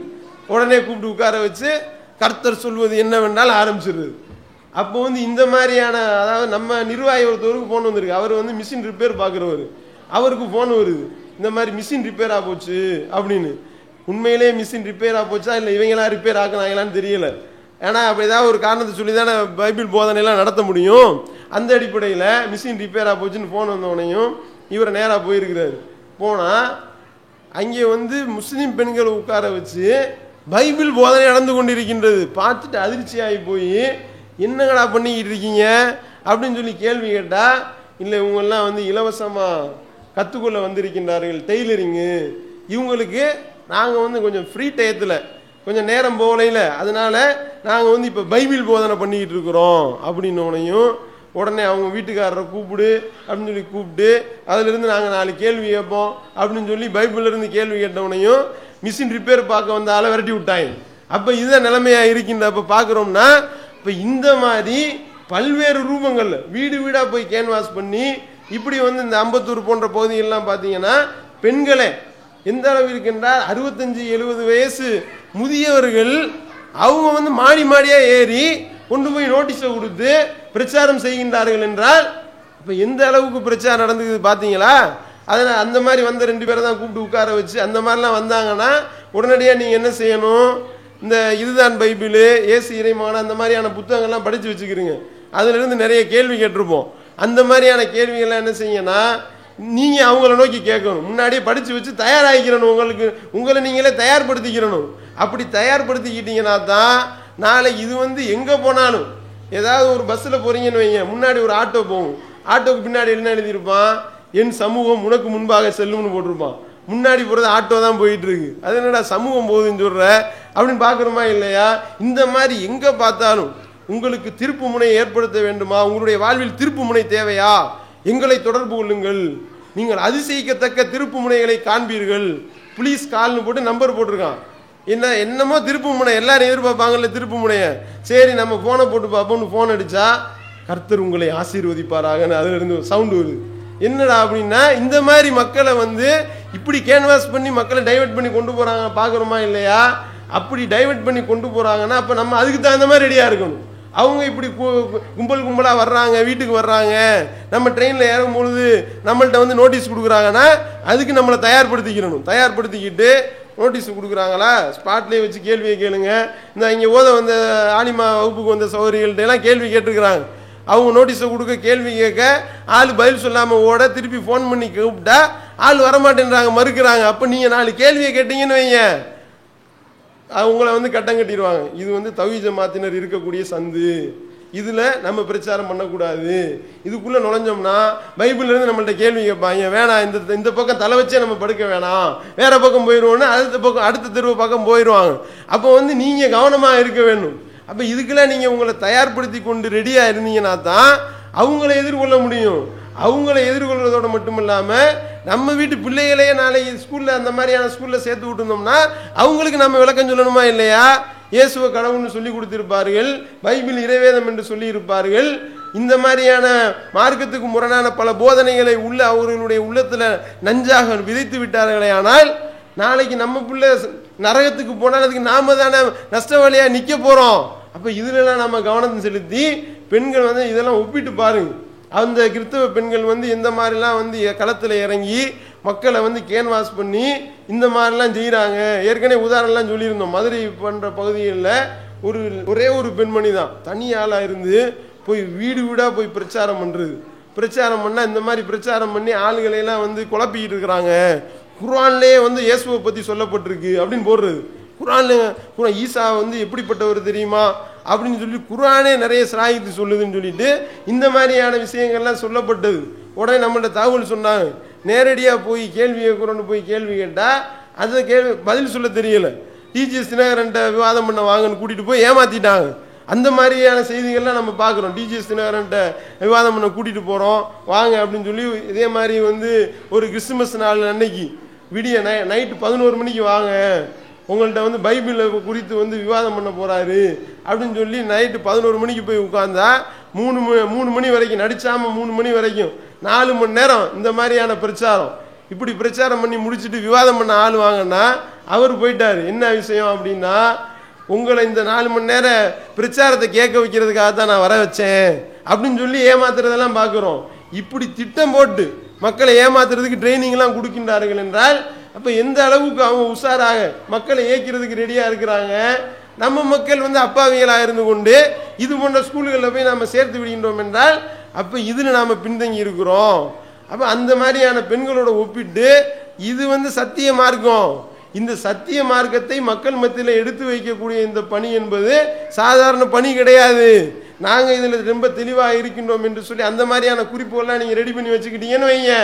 உடனே கூப்பிட்டு உட்கார வச்சு கர்த்தர் சொல்வது என்னவென்றால் ஆரம்பிச்சிடுறது. அப்போ வந்து இந்த மாதிரியான, அதாவது நம்ம நிர்வாகி ஒருத்தவருக்கு ஃபோன் வந்திருக்கு. அவர் வந்து மிஷின் ரிப்பேர் பார்க்குறவர். அவருக்கு ஃபோன் வருது, இந்த மாதிரி மிஷின் ரிப்பேராக போச்சு அப்படின்னு. உண்மையிலே மிஷின் ரிப்பேராக போச்சா இல்லை இவங்கெல்லாம் ரிப்பேர் ஆக்குனாங்களான்னு தெரியலை. ஏன்னா அப்போ ஏதாவது ஒரு காரணத்தை சொல்லி தானே பைபிள் போதனையெல்லாம் நடத்த முடியும். அந்த அடிப்படையில் மிஷின் ரிப்பேராக போச்சுன்னு ஃபோன் வந்தவனையும் இவர் நேராக போயிருக்கிறாரு. போனால் அங்கே வந்து முஸ்லீம் பெண்களை உட்கார வச்சு பைபிள் போதனை நடந்து கொண்டிருக்கின்றது. பார்த்துட்டு அதிர்ச்சியாகி போய் என்னங்கடா பண்ணிக்கிட்டு இருக்கீங்க அப்படின்னு சொல்லி கேள்வி கேட்டால், இல்லை இவங்கெல்லாம் வந்து இலவசமாக கற்றுக்கொள்ள வந்திருக்கின்றார்கள் டெய்லரிங்கு. இவங்களுக்கு நாங்கள் வந்து கொஞ்சம் ஃப்ரீ டயத்தில் கொஞ்சம் நேரம் போகலையில், அதனால நாங்கள் வந்து இப்போ பைபிள் போதனை பண்ணிக்கிட்டு இருக்கிறோம் அப்படின்னோனையும் உடனே அவங்க வீட்டுக்காரரை கூப்பிடு அப்படின்னு சொல்லி கூப்பிட்டு அதிலிருந்து நாங்கள் 4 கேள்வி கேட்போம் அப்படின்னு சொல்லி பைபிள்லேருந்து கேள்வி கேட்டவனையும் மிஷின் ரிப்பேர் பார்க்க வந்த ஆளை விரட்டி விட்டாங்க. அப்போ இதுதான் நிலைமையாக இருக்கின்ற. அப்போ பார்க்குறோம்னா இப்போ இந்த மாதிரி பல்வேறு ரூபங்களில் வீடு வீடாக போய் கேன்வாஸ் பண்ணி இப்படி வந்து இந்த அம்பத்தூர் போன்ற பகுதிகளெலாம் பார்த்தீங்கன்னா பெண்களே எந்த அளவு இருக்கின்றால் 65-70 வயசு முதியவர்கள் அவங்க வந்து மாடி மாடியாக ஏறி கொண்டு போய் நோட்டீஸை கொடுத்து பிரச்சாரம் செய்கின்றார்கள் என்றால் இப்போ எந்த அளவுக்கு பிரச்சாரம் நடந்துக்குது பார்த்தீங்களா? அதனால் அந்த மாதிரி வந்த 2 பேரை தான் கூப்பிட்டு உட்கார வச்சு அந்த மாதிரிலாம் வந்தாங்கன்னா உடனடியாக நீங்கள் என்ன செய்யணும், இந்த இதுதான் பைபிள், ஏசு இறைமகன் அந்த மாதிரியான புத்தகங்கள்லாம் படித்து வச்சுக்கிறீங்க. அதிலிருந்து நிறைய கேள்வி கேட்டிருப்போம். அந்த மாதிரியான கேள்விகள்லாம் என்ன செய்யணும்னா நீங்கள் அவங்கள நோக்கி கேட்கணும். முன்னாடியே படித்து வச்சு தயாராகிக்கிறணும். உங்களை நீங்களே தயார்படுத்திக்கிறணும். அப்படி தயார்படுத்திக்கிட்டீங்கன்னா தான் நாளைக்கு இது வந்து எங்கே போனாலும், ஏதாவது ஒரு பஸ்ஸில் போகிறீங்கன்னு வைங்க, முன்னாடி ஒரு ஆட்டோ போகும். ஆட்டோவுக்கு பின்னாடி என்ன எழுதியிருப்பான், என் சமூகம் உனக்கு முன்பாக செல்லும்னு போட்டிருப்பான். முன்னாடி போகிறது ஆட்டோ தான் போயிட்டு இருக்கு. அது என்னடா சமூகம் போகுதுன்னு சொல்கிற அப்படின்னு பார்க்குறோமா இல்லையா? இந்த மாதிரி எங்கே பார்த்தாலும் உங்களுக்கு திருப்பு முனை ஏற்படுத்த வேண்டுமா, உங்களுடைய வாழ்வில் திருப்பு முனை தேவையா, எங்களை தொடர்பு கொள்ளுங்கள், நீங்கள் அதிசயிக்கத்தக்க திருப்பு முனைகளை காண்பீர்கள், ப்ளீஸ் கால்னு போட்டு நம்பர் போட்டிருக்கான். என்னமோ திருப்பு முனை எல்லாரும் எதிர்பார்ப்பாங்கல்ல திருப்பு முனைய. சரி நம்ம ஃபோனை போட்டு பார்ப்போம்னு ஃபோன் அடித்தா கர்த்தர் உங்களை ஆசீர்வதிப்பாராகன்னு அதிலிருந்து சவுண்டு வருது. என்னடா அப்படின்னா இந்த மாதிரி மக்களை வந்து இப்படி கேன்வாஸ் பண்ணி மக்களை டைவெர்ட் பண்ணி கொண்டு போகிறாங்க பார்க்குறோமா இல்லையா? அப்படி டைவெர்ட் பண்ணி கொண்டு போகிறாங்கன்னா அப்போ நம்ம அதுக்கு தகுந்த மாதிரி ரெடியாக இருக்கணும். அவங்க இப்படி கும்பலாக வர்றாங்க, வீட்டுக்கு வர்றாங்க, நம்ம ட்ரெயினில் ஏறும்பொழுது நம்மள்கிட்ட வந்து நோட்டீஸ் கொடுக்குறாங்கன்னா அதுக்கு நம்மளை தயார்படுத்திக்கிறணும். தயார்படுத்திக்கிட்டு நோட்டீஸ் கொடுக்குறாங்களா ஸ்பாட்லேயே வச்சு கேள்வியை கேளுங்க. இந்த இங்கே ஓத வந்த ஆலிமா வகுப்புக்கு வந்த சௌகரியங்கள்ட்டெல்லாம் கேள்வி கேட்டிருக்கிறாங்க. அவங்க நோட்டீஸை கொடுக்க கேள்வி கேட்க ஆள் பதில் சொல்லாமல் ஓட திருப்பி ஃபோன் பண்ணி கூப்பிட்டா ஆள் வரமாட்டேன்றாங்க, மறுக்கிறாங்க. அப்போ நீங்கள் 4 கேள்வியை கேட்டீங்கன்னு வைங்க, அவங்கள வந்து கட்டம் கட்டிடுவாங்க. இது வந்து தௌஹீத் ஜமாத்தினர் இருக்கக்கூடிய சந்து, இதில் நம்ம பிரச்சாரம் பண்ணக்கூடாது, இதுக்குள்ளே நுழைஞ்சோம்னா பைபிள்லேருந்து நம்மள்ட்ட கேள்வி கேட்பாங்க, வேணாம் இந்த பக்கம் தலை வச்சே நம்ம படுக்க வேணாம், வேற பக்கம் போயிடுவோன்னு அடுத்த தெருவு பக்கம் போயிடுவாங்க. அப்போ வந்து நீங்கள் கவனமாக இருக்க வேண்டும். அப்போ இதுக்கெல்லாம் நீங்கள் உங்களை தயார்படுத்தி கொண்டு ரெடியாக இருந்தீங்கன்னா தான் அவங்கள எதிர்கொள்ள முடியும். அவங்கள எதிர்கொள்வதோட மட்டும் இல்லாமல் நம்ம வீட்டு பிள்ளைகளையே நாளைக்கு ஸ்கூலில் அந்த மாதிரியான ஸ்கூலில் சேர்த்து விட்டுருந்தோம்னா அவங்களுக்கு நம்ம விளக்கம் சொல்லணுமா இல்லையா? இயேசுவை கடவுள்னு சொல்லி கொடுத்திருப்பார்கள், பைபிள் இறைவேதம் என்று சொல்லி இருப்பார்கள். இந்த மாதிரியான மார்க்கத்துக்கு முரணான பல போதனைகளை உள்ள அவர்களுடைய உள்ளத்தில் நஞ்சாக விதைத்து விட்டார்களே. ஆனால் நாளைக்கு நம்ம பிள்ளை நரகத்துக்கு போனால் அதுக்கு நாம தானே நஷ்டவாளியாக நிற்க போகிறோம். அப்போ இதுலலாம் நம்ம கவனத்தை செலுத்தி பெண்கள் வந்து இதெல்லாம் ஒப்பிட்டு பாருங்க. அந்த கிறிஸ்தவ பெண்கள் வந்து இந்த மாதிரிலாம் வந்து களத்தில் இறங்கி மக்களை வந்து கேன்வாஸ் பண்ணி இந்த மாதிரிலாம் செய்கிறாங்க. ஏற்கனவே உதாரணம்லாம் சொல்லியிருந்தோம். மதுரை போன்ற பகுதிகளில் ஒரே ஒரு பெண்மணி தான் தனியாளாக இருந்து போய் வீடு வீடாக போய் பிரச்சாரம் பண்ணுறது. பிரச்சாரம் பண்ணால் இந்த மாதிரி பிரச்சாரம் பண்ணி ஆளுகளையெல்லாம் வந்து குழப்பிக்கிட்டு இருக்கிறாங்க. குர்ஆன்லேயே வந்து இயேசுவை பற்றி சொல்லப்பட்டிருக்கு அப்படின்னு போடுறது. குர்ஆன் ஈசா வந்து எப்படிப்பட்டவர் தெரியுமா அப்படின்னு சொல்லி குர்ஆனே நிறைய சிராயத்து சொல்லுதுன்னு சொல்லிட்டு இந்த மாதிரியான விஷயங்கள்லாம் சொல்லப்பட்டது. உடனே நம்மள்ட்ட தகவல் சொன்னாங்க, நேரடியாக போய் கேள்வி கேட்குறோன்னு போய் கேள்வி கேட்டால் அதை பதில் சொல்ல தெரியலை. டிஜிஎஸ் தினகரன்ட்ட விவாதம் பண்ண வாங்கன்னு கூட்டிகிட்டு போய் ஏமாற்றிட்டாங்க. அந்த மாதிரியான செய்திகள்லாம் நம்ம பார்க்குறோம். டிஜிஎஸ் தினகரன்ட்ட விவாதம் பண்ண கூட்டிகிட்டு போகிறோம் வாங்க அப்படின்னு சொல்லி, இதே மாதிரி ஒரு கிறிஸ்துமஸ் நாள் அன்னைக்கு விடிய நைட்டு 11 மணிக்கு வாங்க, உங்கள்கிட்ட பைபிளை குறித்து விவாதம் பண்ண போகிறாரு அப்படின்னு சொல்லி நைட்டு 11 மணிக்கு போய் உட்கார்ந்தா 3 மணி வரைக்கும் நடிச்சாமல் 3 மணி வரைக்கும் 4 மணி நேரம் இந்த மாதிரியான பிரச்சாரம். இப்படி பிரச்சாரம் பண்ணி முடிச்சுட்டு விவாதம் பண்ண ஆள் வாங்கன்னா அவர் போயிட்டார். என்ன விஷயம் அப்படின்னா, உங்களை இந்த 4 மணி நேரம் பிரச்சாரத்தை கேட்க வைக்கிறதுக்காக தான் நான் வர வச்சேன் அப்படின்னு சொல்லி ஏமாத்துறதெல்லாம் பார்க்குறோம். இப்படி திட்டம் போட்டு மக்களை ஏமாத்துறதுக்கு ட்ரைனிங்லாம் கொடுக்கின்றார்கள் என்றால், அப்போ எந்த அளவுக்கு அவங்க உஷாராக மக்களை ஏற்கிறதுக்கு ரெடியாக இருக்கிறாங்க. நம்ம மக்கள் அப்பாவிகளாக இருந்து கொண்டு இது போன்ற ஸ்கூல்களில் போய் நாம் சேர்த்து விடுகின்றோம் என்றால், அப்போ இதில் நாம் பின்தங்கி இருக்கிறோம். அப்போ அந்த மாதிரியான பெண்களோட ஒப்பிட்டு இது சத்திய மார்க்கம். இந்த சத்திய மார்க்கத்தை மக்கள் மத்தியில் எடுத்து வைக்கக்கூடிய இந்த பணி என்பது சாதாரண பணி கிடையாது. நாங்கள் இதில் ரொம்ப தெளிவாக இருக்கின்றோம் என்று சொல்லி அந்த மாதிரியான குறிப்புகள்லாம் நீங்கள் ரெடி பண்ணி வச்சுக்கிட்டீங்கன்னு வைங்க,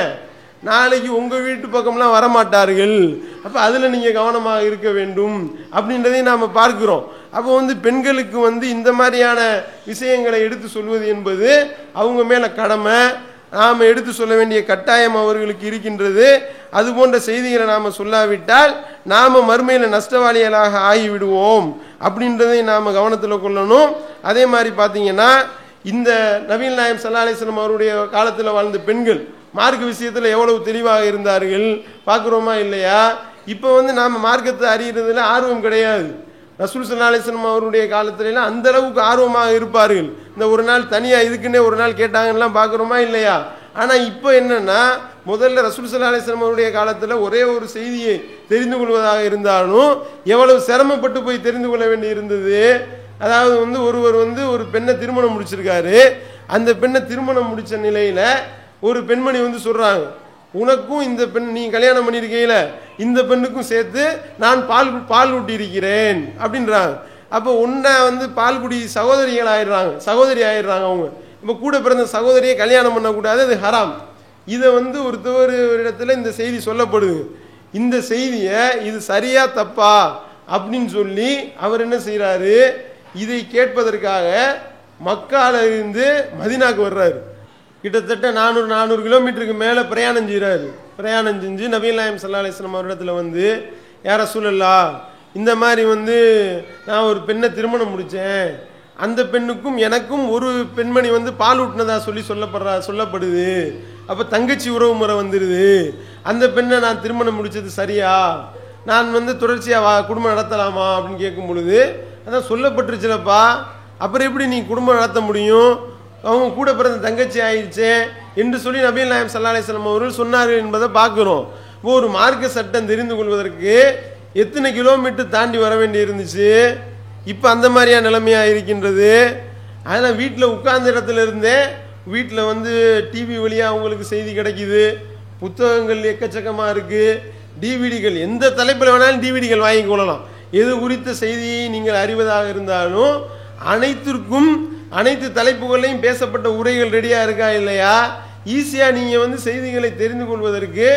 நாளைக்கு உங்கள் வீட்டு பக்கம்லாம் வரமாட்டார்கள். அப்போ அதில் நீங்கள் கவனமாக இருக்க வேண்டும் அப்படின்றதையும் நாம் பார்க்கிறோம். அப்போ பெண்களுக்கு இந்த மாதிரியான விஷயங்களை எடுத்து சொல்வது என்பது அவங்க மேலே கடமை. நாம் எடுத்து சொல்ல வேண்டிய கட்டாயம் அவர்களுக்கு இருக்கின்றது. அது போன்ற செய்திகளை நாம் சொல்லாவிட்டால் நாம் மறுமையில் நஷ்டவாளிகளாக ஆகிவிடுவோம் அப்படின்றதை நாம் கவனத்தில் கொள்ளணும். அதே மாதிரி பார்த்தீங்கன்னா, இந்த நபிகள் நாயகம் ஸல்லல்லாஹு அலைஹி வஸல்லம் அவருடைய காலத்தில் வாழ்ந்த பெண்கள் மார்க்க விஷயத்தில் எவ்வளவு தெளிவாக இருந்தார்கள் பார்க்குறோமா இல்லையா? இப்போ நாம் மார்க்கத்தை அறிகிறதுல ஆர்வம் கிடையாது. ரசூல் ஸல்லல்லாஹு அலைஹி வஸல்லம் அவருடைய காலத்துலலாம் அந்த அளவுக்கு ஆர்வமாக இருப்பார்கள். இந்த ஒரு நாள் தனியாக இதுக்குன்னே ஒரு நாள் கேட்டாங்கலாம் பார்க்குறோமா இல்லையா? ஆனால் இப்போ என்னென்னா, முதல்ல ரசூல் ஸல்லல்லாஹு அலைஹி வஸல்லம் அவருடைய காலத்தில் ஒரே ஒரு செய்தியை தெரிந்து கொள்வதாக இருந்தாலும் எவ்வளவு சிரமப்பட்டு போய் தெரிந்து கொள்ள வேண்டி இருந்தது. அதாவது ஒருவர் ஒரு பெண்ணை திருமணம் முடிச்சிருக்காரு. அந்த பெண்ணை திருமணம் முடித்த நிலையில் ஒரு பெண்மணி சொல்கிறாங்க, உனக்கும் இந்த பெண் நீ கல்யாணம் பண்ணியிருக்கையில் இந்த பெண்ணுக்கும் சேர்த்து நான் பால் ஊட்டி இருக்கிறேன் அப்படின்றாங்க. அப்போ ஒன்றை பால்குடி சகோதரி ஆயிடுறாங்க அவங்க. இப்போ கூட பிறந்த சகோதரியை கல்யாணம் பண்ணக்கூடாது, அது ஹராம். இதை ஒரு இடத்துல இந்த செய்தி சொல்லப்படுது. இந்த செய்தியை இது சரியா தப்பா அப்படின்னு சொல்லி அவர் என்ன செய்கிறாரு, இதை கேட்பதற்காக மக்கால இருந்து மதீனாக்கு வர்றாரு. கிட்டத்தட்ட 400 கிலோமீட்டருக்கு மேலே பிரயாணம் செய்கிறாரு. பிரயாணம் செஞ்சு நபிகள் நாயகம் ஸல்லல்லாஹு அலைஹி வஸல்லம் அவரிடத்துல யா ரசூலல்லாஹ், இந்த மாதிரி நான் ஒரு பெண்ணை திருமணம் முடித்தேன், அந்த பெண்ணுக்கும் எனக்கும் ஒரு பெண்மணி பால் ஊட்டினதா சொல்லப்படுது. அப்போ தங்கச்சி உறவு முறை வந்துடுது. அந்த பெண்ணை நான் திருமணம் முடித்தது சரியா, நான் தொடர்ச்சியாக குடும்பம் நடத்தலாமா அப்படின்னு கேட்கும் பொழுது, அதான் சொல்லப்பட்டுருச்சுலப்பா, அப்புறம் எப்படி நீ குடும்பம் நடத்த முடியும், அவங்க கூட பிறந்த தங்கச்சி ஆயிடுச்சே என்று சொல்லி நபிகள் நாயகம் ஸல்லல்லாஹு அலைஹி வஸல்லம் அவர்கள் சொன்னார்கள் என்பதை பார்க்குறோம். ஒரு மார்க்க சட்டம் தெரிந்து கொள்வதற்கு எத்தனை கிலோமீட்டர் தாண்டி வர வேண்டி இருந்துச்சு. இப்போ அந்த மாதிரியான நிலைமையாக இருக்கின்றது. அதனால் வீட்டில் உட்கார்ந்த இடத்துல இருந்தே வீட்டில் டிவி வழியாக உங்களுக்கு செய்தி கிடைக்கிது, புத்தகங்கள் எக்கச்சக்கமாக இருக்குது, டிவிடிகள் எந்த தலைப்பில் வேணாலும் டிவிடிகள் வாங்கி கொள்ளலாம். எது குறித்த செய்தியை நீங்கள் அறிவதாக இருந்தாலும் அனைத்து தலைப்புகளையும் பேசப்பட்ட உரைகள் ரெடியாக இருக்கா இல்லையா? ஈஸியாக நீங்கள் செய்திகளை தெரிந்து கொள்வதற்கு.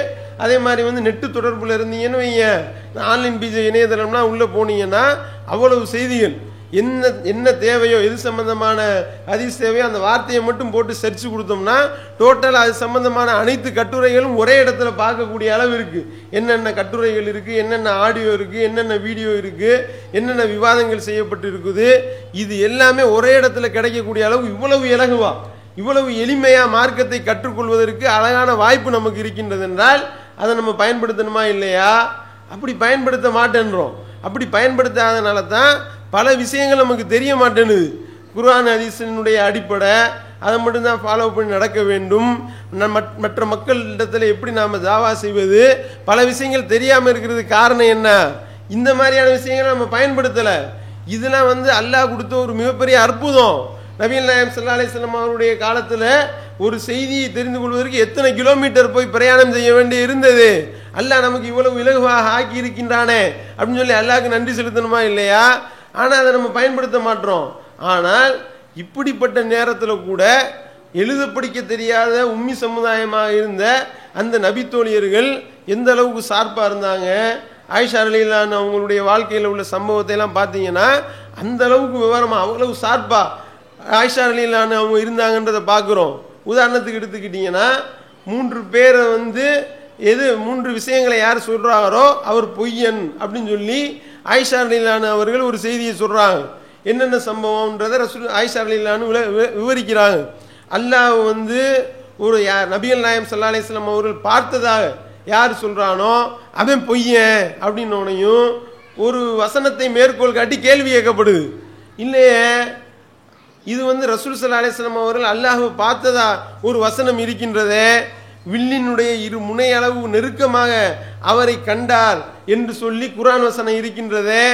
அதே மாதிரி நெட்டு தொடர்பில் இருந்தீங்கன்னு வைங்க, ஆன்லைன் பிஜே இணையதளம்னா உள்ளே போனீங்கன்னா அவ்வளவு செய்திகள் என்ன தேவையோ, எது சம்பந்தமான ஹதீஸ் தேவையோ அந்த வார்த்தையை மட்டும் போட்டு சர்ச் கொடுத்தோம்னா டோட்டலாக அது சம்பந்தமான அனைத்து கட்டுரைகளும் ஒரே இடத்துல பார்க்கக்கூடிய அளவு இருக்குது. என்னென்ன கட்டுரைகள் இருக்குது, என்னென்ன ஆடியோ இருக்குது, என்னென்ன வீடியோ இருக்குது, என்னென்ன விவாதங்கள் செய்யப்பட்டு இருக்குது, இது எல்லாமே ஒரே இடத்துல கிடைக்கக்கூடிய அளவு இவ்வளவு இலகுவா, இவ்வளவு எளிமையாக மார்க்கத்தை கற்றுக்கொள்வதற்கு அழகான வாய்ப்பு நமக்கு இருக்கின்றது என்றால் அதை நம்ம பயன்படுத்தணுமா இல்லையா? அப்படி பயன்படுத்த மாட்டேன்றோம். அப்படி பயன்படுத்தாதனால தான் பல விஷயங்கள் நமக்கு தெரிய மாட்டேனுது. குர்ஆன் ஹதீஸினுடைய அடிப்படை அதை மட்டும்தான் ஃபாலோ பண்ணி நடக்க வேண்டும். மற்ற மக்களிடத்தில் எப்படி நாம் தாவா செய்வது, பல விஷயங்கள் தெரியாமல் இருக்கிறது காரணம் என்ன? இந்த மாதிரியான விஷயங்களை நம்ம பயன்படுத்தலை. இதெல்லாம் அல்லாஹ் கொடுத்த ஒரு மிகப்பெரிய அற்புதம். நபிகள் நாயகம் ஸல்லல்லாஹு அலைஹி வஸல்லம் அவருடைய காலத்தில் ஒரு செய்தியை தெரிந்து கொள்வதற்கு எத்தனை கிலோமீட்டர் போய் பிரயாணம் செய்ய வேண்டி இருந்தது. அல்லாஹ் நமக்கு இவ்வளவு இலகுவாக ஆக்கி இருக்கின்றானே அப்படின்னு சொல்லி அல்லாஹ்க்கு நன்றி செலுத்தணுமா இல்லையா? ஆனால் அதை நம்ம பயன்படுத்த மாட்டோம். ஆனால் இப்படிப்பட்ட நேரத்தில் கூட எழுத படிக்க தெரியாத உம்மி சமுதாயமாக இருந்த அந்த நபித்தோழியர்கள் எந்த அளவுக்கு ஷார்ப்பாக இருந்தாங்க. ஆயிஷா ரலியல்லாஹு அன்ஹா அவங்களுடைய வாழ்க்கையில் உள்ள சம்பவத்தை எல்லாம் பார்த்தீங்கன்னா அந்த அளவுக்கு விவரமாக அவ்வளவு ஷார்ப்பாக ஆயிஷா ரலியல்லாஹு அன்ஹா அவங்க இருந்தாங்கன்றதை பார்க்குறோம். உதாரணத்துக்கு எடுத்துக்கிட்டிங்கன்னா 3 பேரை எது 3 விஷயங்களை யார் சொல்கிறாரோ அவர் பொய்யன் அப்படின்னு சொல்லி ஆயிஷா ரலியல்லாஹு அன்ஹா அவர்கள் ஒரு செய்தியை சொல்கிறாங்க. என்னென்ன சம்பவம்ன்றதை ஆயிஷா ரலியல்லாஹு அன்ஹா விவரிக்கிறாங்க. அல்லாஹ் ஒரு நபிகள் நாயகம் ஸல்லல்லாஹு அலைஹி வஸல்லம் அவர்கள் பார்த்ததாக யார் சொல்கிறானோ அவன் பொய்யன் அப்படின்னோனையும் ஒரு வசனத்தை மேற்கோள் காட்டி கேள்வி கேட்கப்படுது. இல்லையே, இது ரசூல் ஸல்லல்லாஹு அலைஹி வஸல்லம் அவர்கள் அல்லாஹ்வை பார்த்ததா ஒரு வசனம் இருக்கின்றதே, வில்லினுடைய 2 முனை அளவு நெருக்கமாக அவரை கண்டார் என்று சொல்லி குர்ஆன் வசனம் இருக்கின்றதே,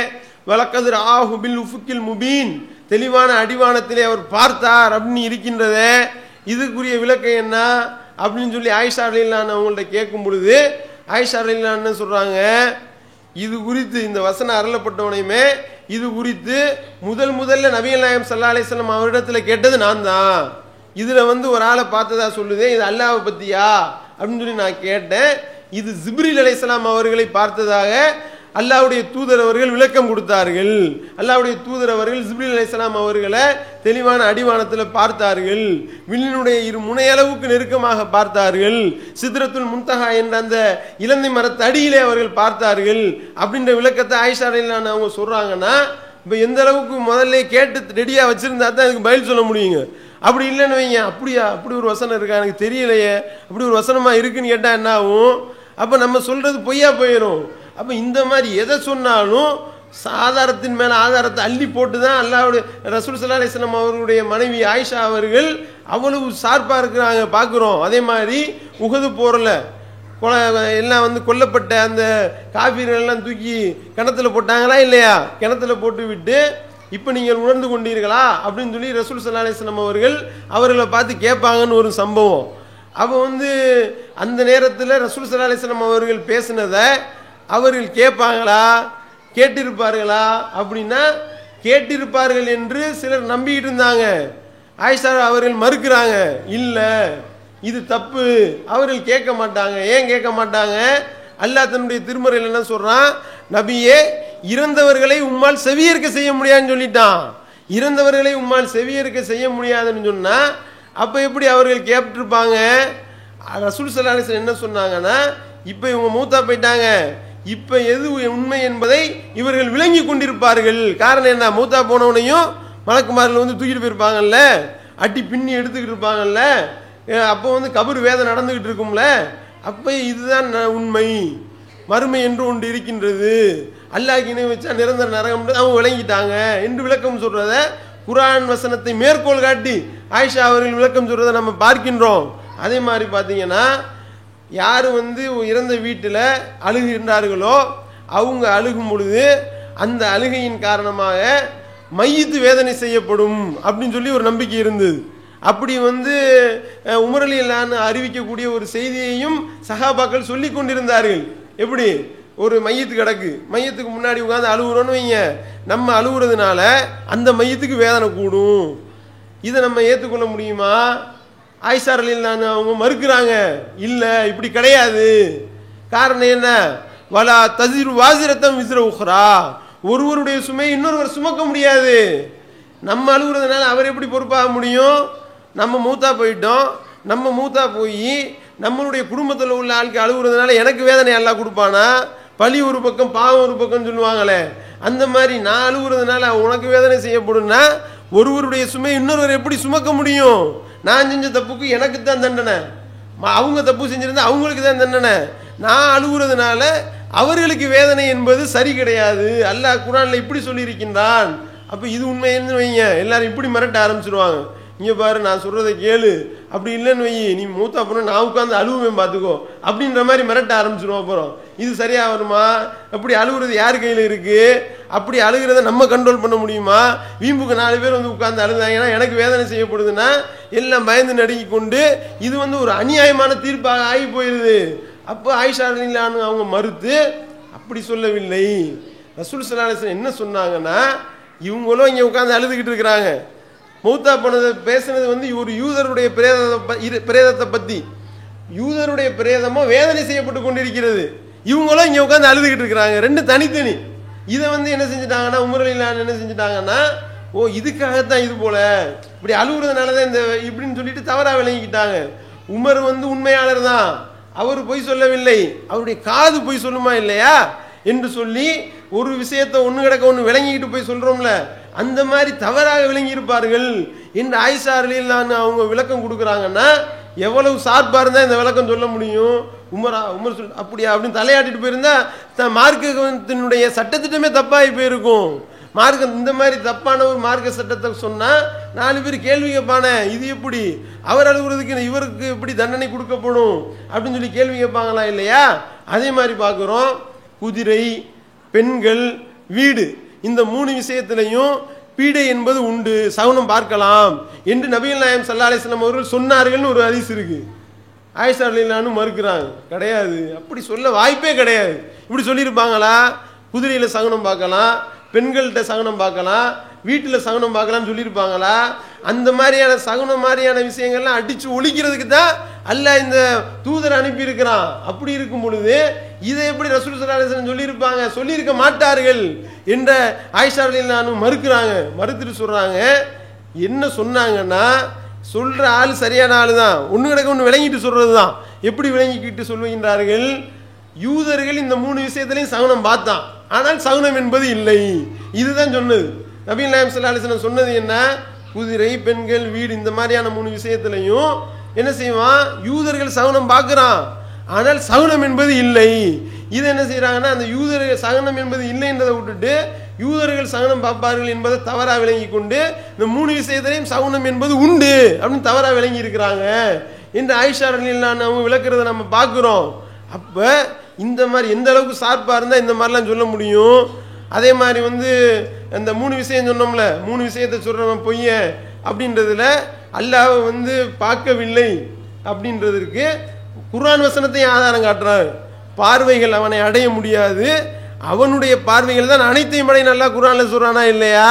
வலக்கத் ரஆஹு பில் உஃபுக்கில் முபீன், தெளிவான அடிவானத்திலே அவர் பார்த்தார் அப்படின்னு இருக்கின்றதே, இதுக்குரிய விளக்கம் என்ன அப்படின்னு சொல்லி ஆயிஷா ரலியல்லாஹு அன்ஹா அவங்கள்ட்ட கேட்கும் பொழுது ஆயிஷா ரலியல்லாஹு அன்ஹா சொல்றாங்க, இது குறித்து இந்த வசனம் அருளப்பட்டவனையுமே இது குறித்து முதல்ல நபிகள் நாயகம் ஸல்லல்லாஹு அலைஹி வஸல்லம் அவரிடத்துல கேட்டது நான் தான். இதுல ஒரு ஆளை பார்த்ததா சொல்லுதே, இது அல்லாஹ்வை பத்தியா அப்படின்னு சொல்லி நான் கேட்டேன். இது ஜிப்ரீல் அலைஹிஸ்ஸலாம் அவர்களை பார்த்ததாக அல்லாஹ்வுடைய தூதர் அவர்கள் விளக்கம் கொடுத்தார்கள். அல்லாஹ்வுடைய தூதர் அவர்கள் ஜிப்ரீல் அலைஹிஸ்ஸலாம் அவர்களை தெளிவான அடிவானத்தில் பார்த்தார்கள், வில்லினுடைய 2 முனையளவுக்கு நெருக்கமாக பார்த்தார்கள், சித்ரத்துல் முன்தஹா என்ற அந்த இலந்தை மரத்து அடியிலே அவர்கள் பார்த்தார்கள் அப்படின்ற விளக்கத்தை ஆயிஷா ரலியல்லாஹு அன்ஹா அவங்க சொல்றாங்கன்னா, இப்போ எந்த அளவுக்கு முதல்ல கேட்டு ரெடியாக வச்சிருந்தா தான் அதுக்கு பதில் சொல்ல முடியுங்க. அப்படி இல்லைன்னு வைங்க, அப்படியா அப்படி ஒரு வசனம் இருக்கா எனக்கு தெரியலையே, அப்படி ஒரு வசனமாக இருக்குன்னு கேட்டால் என்ன ஆகும்? அப்போ நம்ம சொல்றது பொய்யா போயிடும். அப்போ இந்த மாதிரி எதை சொன்னாலும் ஆதாரத்தின் மேலே ஆதாரத்தை அள்ளி போட்டு தான் அல்லாஹ்வுடைய ரசூல் ஸல்லல்லாஹு அலைஹி வஸல்லம் அவர்களுடைய மனைவி ஆயிஷா அவர்கள் அவ்வளவு ஷார்ப்பாக இருக்கிறாங்க பார்க்குறோம். அதே மாதிரி உஹது போரில் எல்லாம் கொல்லப்பட்ட அந்த காஃபிர்கள் எல்லாம் தூக்கி கிணத்துல போட்டாங்களா இல்லையா? கிணத்துல போட்டு விட்டு இப்போ நீங்கள் உணர்ந்து கொண்டீர்களா அப்படின்னு சொல்லி ரசூல் ஸல்லல்லாஹு அலைஹி வஸல்லம் அவர்கள் அவர்களை பார்த்து கேட்பாங்கன்னு ஒரு சம்பவம். அப்போ அந்த நேரத்தில் ரசூல் ஸல்லல்லாஹு அலைஹி வஸல்லம் அவர்கள் பேசினதை அவர்கள் கேட்பாங்களா, கேட்டிருப்பார்களா அப்படின்னா கேட்டிருப்பார்கள் என்று சிலர் நம்பிக்கிட்டு இருந்தாங்க. ஆயிஷா அவர்கள் மறுக்கிறாங்க, இல்லை இது தப்பு, அவர்கள் கேட்க மாட்டாங்க. ஏன் கேட்க மாட்டாங்க? அல்லாஹ் தன்னுடைய திருமறையில் என்ன சொல்றான், நபியே இறந்தவர்களை உம்மால் செவியேற்க செய்ய முடியாதுன்னு சொல்லிட்டான். இறந்தவர்களை உம்மால் செவியேற்க செய்ய முடியாதுன்னு சொன்னா அப்ப எப்படி அவர்கள் கேட்டிருப்பாங்க? ரசூல் ஸல்லல்லாஹு அலைஹி வஸல்லம் என்ன சொன்னாங்கன்னா, இப்ப இவங்க மூத்தா போயிட்டாங்க, இப்ப எது உண்மை என்பதை இவர்கள் விளங்கி கொண்டிருப்பார்கள். காரணம் என்ன? மூத்தா போனவனையும் மலக்குமார்கள் தூக்கிட்டு போயிருப்பாங்கல்ல, அட்டி பின்னி எடுத்துக்கிட்டு இருப்பாங்கல்ல, அப்போ கபர் வேதனை நடந்துகிட்டு இருக்கும்ல, அப்ப இதுதான் உண்மை, மறுமை என்று ஒன்று இருக்கின்றது, அல்லாஹ்க்கு இணை வச்சா நிரந்தர நரகம் அவங்க விளங்கிட்டாங்க என்று விளக்கம் சொல்றத குர்ஆன் வசனத்தை மேற்கோள் காட்டி ஆயிஷா அவர்கள் விளக்கம் சொல்றதை நம்ம பார்க்கின்றோம். அதே மாதிரி பார்த்தீங்கன்னா யார் இறந்த வீட்டில் அழுகின்றார்களோ அவங்க அழுகும் பொழுது அந்த அழுகையின் காரணமாக மையத்து வேதனை செய்யப்படும் அப்படின்னு சொல்லி ஒரு நம்பிக்கை இருந்தது. அப்படி உமர் ரலியல்லாஹு அன்ஹு அறிவிக்கக்கூடிய ஒரு செய்தியையும் சஹாபாக்கள் சொல்லி கொண்டிருந்தார்கள். எப்படி ஒரு மையத்து கிடக்கு, மையத்துக்கு முன்னாடி உட்காந்து அழுகுறோன்னு வைங்க, நம்ம அழுகுறதுனால அந்த மையத்துக்கு வேதனை கூடும். இதை நம்ம ஏற்றுக்கொள்ள முடியுமா? ஆயிஷா ரலியல்லாஹு அன்ஹா அவங்க மறுக்கிறாங்க, இல்லை இப்படி கிடையாது. காரணம் என்ன? வலா தஸிரு வாஸிரத்தம் விஸ்ர உக்ரா, ஒருவருடைய சுமை இன்னொருவர் சுமக்க முடியாது. நம்ம அழுகுறதுனால அவர் எப்படி பொறுப்பாக முடியும்? நம்ம மூத்தா போயிட்டோம், நம்ம மூத்தா போய் நம்மளுடைய குடும்பத்தில் உள்ள ஆளுக்கு அழுகுறதுனால எனக்கு வேதனை எல்லாம் கொடுப்பானா? பழி ஒரு பக்கம் பாவம் ஒரு பக்கம் சொல்லுவாங்களே, அந்த மாதிரி நான் அழுகுறதுனால உனக்கு வேதனை செய்யப்படும்னா ஒருவருடைய சுமை இன்னொருவர் எப்படி சுமக்க முடியும்? நான் செஞ்ச தப்புக்கு எனக்கு தான் தண்டனை, அவங்க தப்பு செஞ்சிருந்தா அவங்களுக்கு தான் தண்டனை. நான் அழுகுறதுனால அவர்களுக்கு வேதனை என்பது சரி கிடையாது. அல்லாஹ் குர்ஆன்ல இப்படி சொல்லியிருக்கின்றான். அப்போ இது உண்மைன்னு வைங்க, எல்லாரும் இப்படி மிரட்ட ஆரம்பிச்சிருவாங்க. இங்கே பாரு நான் சொல்றதை கேளு, அப்படி இல்லைன்னு வை நீ மூத்தா அப்புறம் நான் உட்காந்து அழுவேன் பார்த்துக்கோ அப்படின்ற மாதிரி மிரட்ட ஆரம்பிச்சிருவோம். அப்புறம் இது சரியா வருமா? அப்படி அழுகுறது யார் கையில் இருக்கு? அப்படி அழுகிறத நம்ம கண்ட்ரோல் பண்ண முடியுமா? வீம்புக்கு 4 பேர் உட்கார்ந்து அழுதாங்கன்னா எனக்கு வேதனை செய்யப்படுதுன்னா எல்லாம் பயந்து நடுங்கி கொண்டு இது ஒரு அநியாயமான தீர்ப்பாக ஆகி போயிடுது. அப்போ ஆயிஷா ரலியல்லாஹு அன்ஹா அவங்க மறுத்து அப்படி சொல்லவில்லை. ரசூல் ஸல்லல்லாஹு அலைஹி வஸல்லம் என்ன சொன்னாங்கன்னா, இவங்களும் இங்கே உட்காந்து அழுதுகிட்டு இருக்கிறாங்க, மௌத்தா போனதை பேசுனது ஒரு யூதருடைய பிரேதத்தை பற்றி யூதருடைய பிரேதமோ வேதனை செய்யப்பட்டு கொண்டிருக்கிறது. இவங்களும் இங்க உட்காந்து அழுதுகிட்டு இருக்கிறாங்க. ரெண்டு தனித்தனி. இதை என்ன செஞ்சுட்டாங்கன்னா உமர் ரலியல்லாஹு அன்ஹு என்ன செஞ்சுட்டாங்கன்னா, ஓ இதுக்காகத்தான் இது போல இப்படி அழுகுறதுனாலதான் இந்த இப்படின்னு சொல்லிட்டு தவறா விளங்கிக்கிட்டாங்க. உமர் உண்மையாளர் தான், அவர் பொய் சொல்லவில்லை, அவருடைய காது பொய் சொல்லுமா இல்லையா என்று சொல்லி ஒரு விஷயத்தை ஒன்று கிடக்க ஒன்று விளங்கிக்கிட்டு போய் சொல்றோம்ல, அந்த மாதிரி தவறாக விளங்கி இருப்பார்கள் என்று ஆயிஷா ரலியல்லாஹு அவங்க விளக்கம் கொடுக்குறாங்கன்னா எவ்வளவு சார்பா இருந்தா இந்த விளக்கம் சொல்ல முடியும்? உமர் அப்படியா அப்படின்னு தலையாட்டிட்டு போயிருந்தா மார்க்கத்தினுடைய சட்டத்திட்டமே தப்பாகி போயிருக்கும். மார்க்கம் இந்த மாதிரி தப்பான ஒரு மார்க்க சட்டத்தை சொன்னா 4 பேர் கேள்வி கேட்பானே, இது எப்படி அவர் அழுகுறதுக்கு இவருக்கு எப்படி தண்டனை கொடுக்கப்படும் அப்படின்னு சொல்லி கேள்வி கேட்பாங்களா இல்லையா? அதே மாதிரி பார்க்குறோம், குதிரை, பெண்கள், வீடு, இந்த 3 விஷயத்திலையும் பீடை என்பது உண்டு, சகுனம் பார்க்கலாம் என்று நபிகள் நாயகம் ஸல்லல்லாஹு அலைஹி வஸல்லம் அவர்கள் சொன்னார்கள்னு ஒரு ஹதீஸ் இருக்கு. ஆயிஷா ரலியல்லாஹு அன்ஹா மறுக்கிறாங்க, கிடையாது, அப்படி சொல்ல வாய்ப்பே கிடையாது. இப்படி சொல்லியிருப்பாங்களா? குதிரையில சகுனம் பார்க்கலாம், பெண்கள்கிட்ட சகுனம் பார்க்கலாம், வீட்டில் சகுனம் பார்க்கலாம்னு சொல்லியிருப்பாங்களா? அந்த மாதிரியான சகுனம் மாதிரியான விஷயங்கள்லாம் அடிச்சு ஒழிக்கிறதுக்கு தான் அல்லாஹ் இந்த தூதர் அனுப்பி இருக்கிறான். அப்படி இருக்கும் பொழுது இதை எப்படி ரசூல் ஸல்லல்லாஹு அலைஹி வஸல்லம் சொல்லியிருப்பாங்க? சொல்லியிருக்க மாட்டார்கள் என்ற ஆயிஷா ரலியல்லாஹு அன்ஹா மறுக்கிறாங்க. மறுத்துட்டு சொல்றாங்க, என்ன சொன்னாங்கன்னா, சொல்ற ஆள் சரியான ஆளு தான், ஒன்று கிடக்க ஒன்று விளங்கிட்டு சொல்றது தான். எப்படி விளங்கிக்கிட்டு சொல்லுகின்றார்கள்? யூதர்கள் இந்த 3 விஷயத்திலையும் சகுனம் பார்த்தான், ஆனால் சகுனம் என்பது இல்லை. இதுதான் சொன்னது. நபிகள் நாயகம் ஸல்லல்லாஹு அலைஹி வஸல்லம் சொன்னது என்ன? குதிரை, பெண்கள், வீடு, இந்த மாதிரியான 3 விஷயத்திலையும் என்ன செய்வான்? யூதர்கள் சகுனம் பார்க்கிறான், ஆனால் சகுனம் என்பது இல்லை. இது என்ன செய்யறாங்கன்னா, அந்த யூதர்கள் சகுனம் என்பது இல்லை என்றதை விட்டுட்டு யூதர்கள் சகுனம் பார்ப்பார்கள் என்பதை தவறா விளங்கி கொண்டு இந்த 3 விஷயத்திலையும் சகுனம் என்பது உண்டு அப்படின்னு தவறா விளங்கி இருக்கிறாங்க என்று ஆயிஷா ரலியல்லாஹு அன்ஹா விளக்குறதை நம்ம பார்க்கிறோம். அப்ப இந்த மாதிரி எந்த அளவுக்கு சார்பா இருந்தா இந்த மாதிரிலாம் சொல்ல முடியும்? அதே மாதிரி அந்த 3 விஷயம் சொன்னோம்ல, 3 விஷயத்தை சொல்றவன் பொய்ய அப்படின்றதுல அல்லாஹ் பார்க்கவில்லை அப்படின்றதுக்கு குர்ஆன் வசனத்தையும் ஆதாரம் காட்டுறாரு. பார்வைகள் அவனை அடைய முடியாது, அவனுடைய பார்வைகள் தான் அனைத்தையும் அடைய நல்லா குர்ஆன்ல சொல்றானா இல்லையா?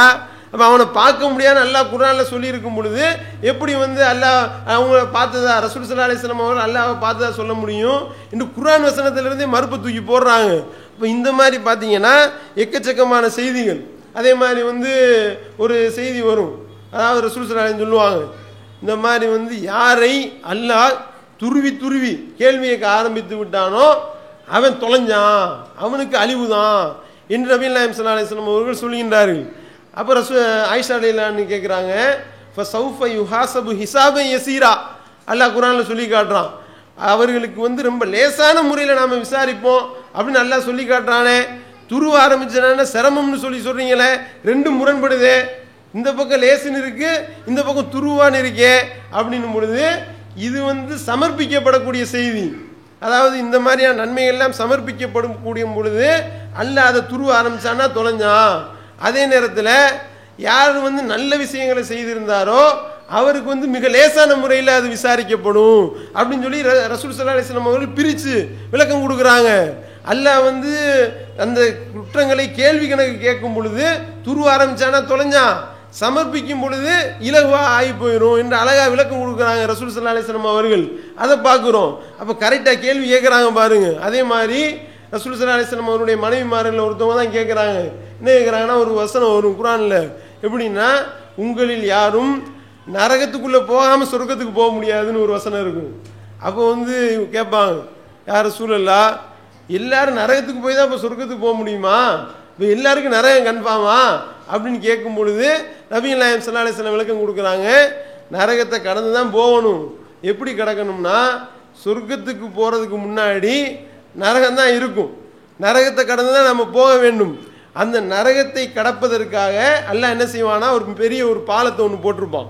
அப்ப அவனை பார்க்க முடியாது அல்லாஹ் குர்ஆன்ல சொல்லி இருக்கும் பொழுது எப்படி அல்லாஹ் அவங்க பார்த்ததா ரசூல் ஸல்லல்லாஹு அலைஹி வஸல்லம் அவர்கள் அல்லாஹ்வை பார்த்ததா சொல்ல முடியும் என்று குர்ஆன் வசனத்திலிருந்தே மறுப்பு தூக்கி போடுறாங்க. இப்போ இந்த மாதிரி பார்த்தீங்கன்னா எக்கச்சக்கமான செய்திகள். அதே மாதிரி ஒரு செய்தி வரும், அதாவது ரசூல் ஸல்லல்லாஹு அலைஹி வஸல்லம் சொல்லுவாங்க, இந்த மாதிரி யாரை அல்லாஹ் துருவி துருவி கேள்வி கேட்க ஆரம்பித்து விட்டானோ அவன் தொலைஞ்சான், அவனுக்கு அழிவுதான் என்று நபிகள் நாயகம் ஸல்லல்லாஹு அலைஹி வஸல்லம் அவர்கள் சொல்கின்றார்கள். அப்போ ஆயிஷா ரலியல்லாஹு அன்ஹா கேட்குறாங்க, ஃபஸௌஃப யுஹாஸபு ஹிஸாபன் யஸீரா, அல்லாஹ் குர்ஆன்ல சொல்லி காட்டுறான், அவர்களுக்கு ரொம்ப லேசான முறையில் நாம் விசாரிப்போம் அப்படின்னு அல்லாஹ் சொல்லி காட்டுறானே. துருவ ஆரம்பிச்சனா சிரமம்னு சொல்றீங்களே, ரெண்டும் முரண்படுதே. இந்த பக்கம் லேசுன்னு இருக்கு, இந்த பக்கம் துருவான்னு இருக்கே அப்படின்னும் பொழுது இது சமர்ப்பிக்கப்படக்கூடிய செய்தி. அதாவது இந்த மாதிரியான நன்மைகள் எல்லாம் சமர்ப்பிக்கப்படும் கூடிய பொழுது அல்லாஹ் அதை துருவ ஆரம்பிச்சான்னா தொலைஞ்சான். அதே நேரத்தில் யார் நல்ல விஷயங்களை செய்திருந்தாரோ அவருக்கு மிக லேசான முறையில் அது விசாரிக்கப்படும் அப்படின்னு சொல்லி ரசூல் ஸல்லல்லாஹு அலைஹி வஸல்லம் அவர்கள் பிரித்து விளக்கம் கொடுக்குறாங்க. அல்லாஹ் அந்த குற்றங்களை கேள்வி கணக்கு கேட்கும் பொழுது துருவ ஆரம்பிச்சானா தொலைஞ்சான், சமர்ப்பிக்கும் பொழுது இலகுவா ஆகி போயிடும் என்று அழகா விளக்கம் கொடுக்குறாங்க ரசூல் ஸல்லல்லாஹு அலைஹி வஸல்லம் அவர்கள். அதை பார்க்குறோம். அப்போ கரெக்டாக கேள்வி கேட்குறாங்க பாருங்க. அதே மாதிரி ரசூல் ஸல்லல்லாஹு அலைஹி வஸல்லம் அவருடைய மனைவிமார்கள் ஒருத்தவங்க தான் கேட்குறாங்க. என்ன கேட்குறாங்கன்னா, ஒரு வசனம் வரும் குர்ஆன்ல, எப்படின்னா உங்களில் யாரும் நரகத்துக்குள்ளே போகாமல் சொர்க்கத்துக்கு போக முடியாதுன்னு ஒரு வசனம் இருக்கும். அப்போ கேட்பாங்க, யார் ரசூலல்லாஹ், எல்லாரும் நரகத்துக்கு போய் தான் இப்போ சொர்க்கத்துக்கு போக முடியுமா? இப்போ எல்லாருக்கும் நரகம் கன்ஃபார்மா அப்படின்னு கேட்கும் பொழுது நபிகள் நாயகம் ஸல்லல்லாஹு அலைஹி வஸல்லம் விளக்கம் கொடுக்குறாங்க, நரகத்தை கடந்து தான் போகணும். எப்படி கடக்கணும்னா, சொர்க்கத்துக்கு போகிறதுக்கு முன்னாடி நரகம் தான் இருக்கும், நரகத்தை கடந்து தான் நம்ம போக வேண்டும். அந்த நரகத்தை கடப்பதற்காக அல்லாஹ் என்ன செய்வானா, ஒரு பெரிய ஒரு பாலத்தை ஒன்று போட்டிருப்பான்.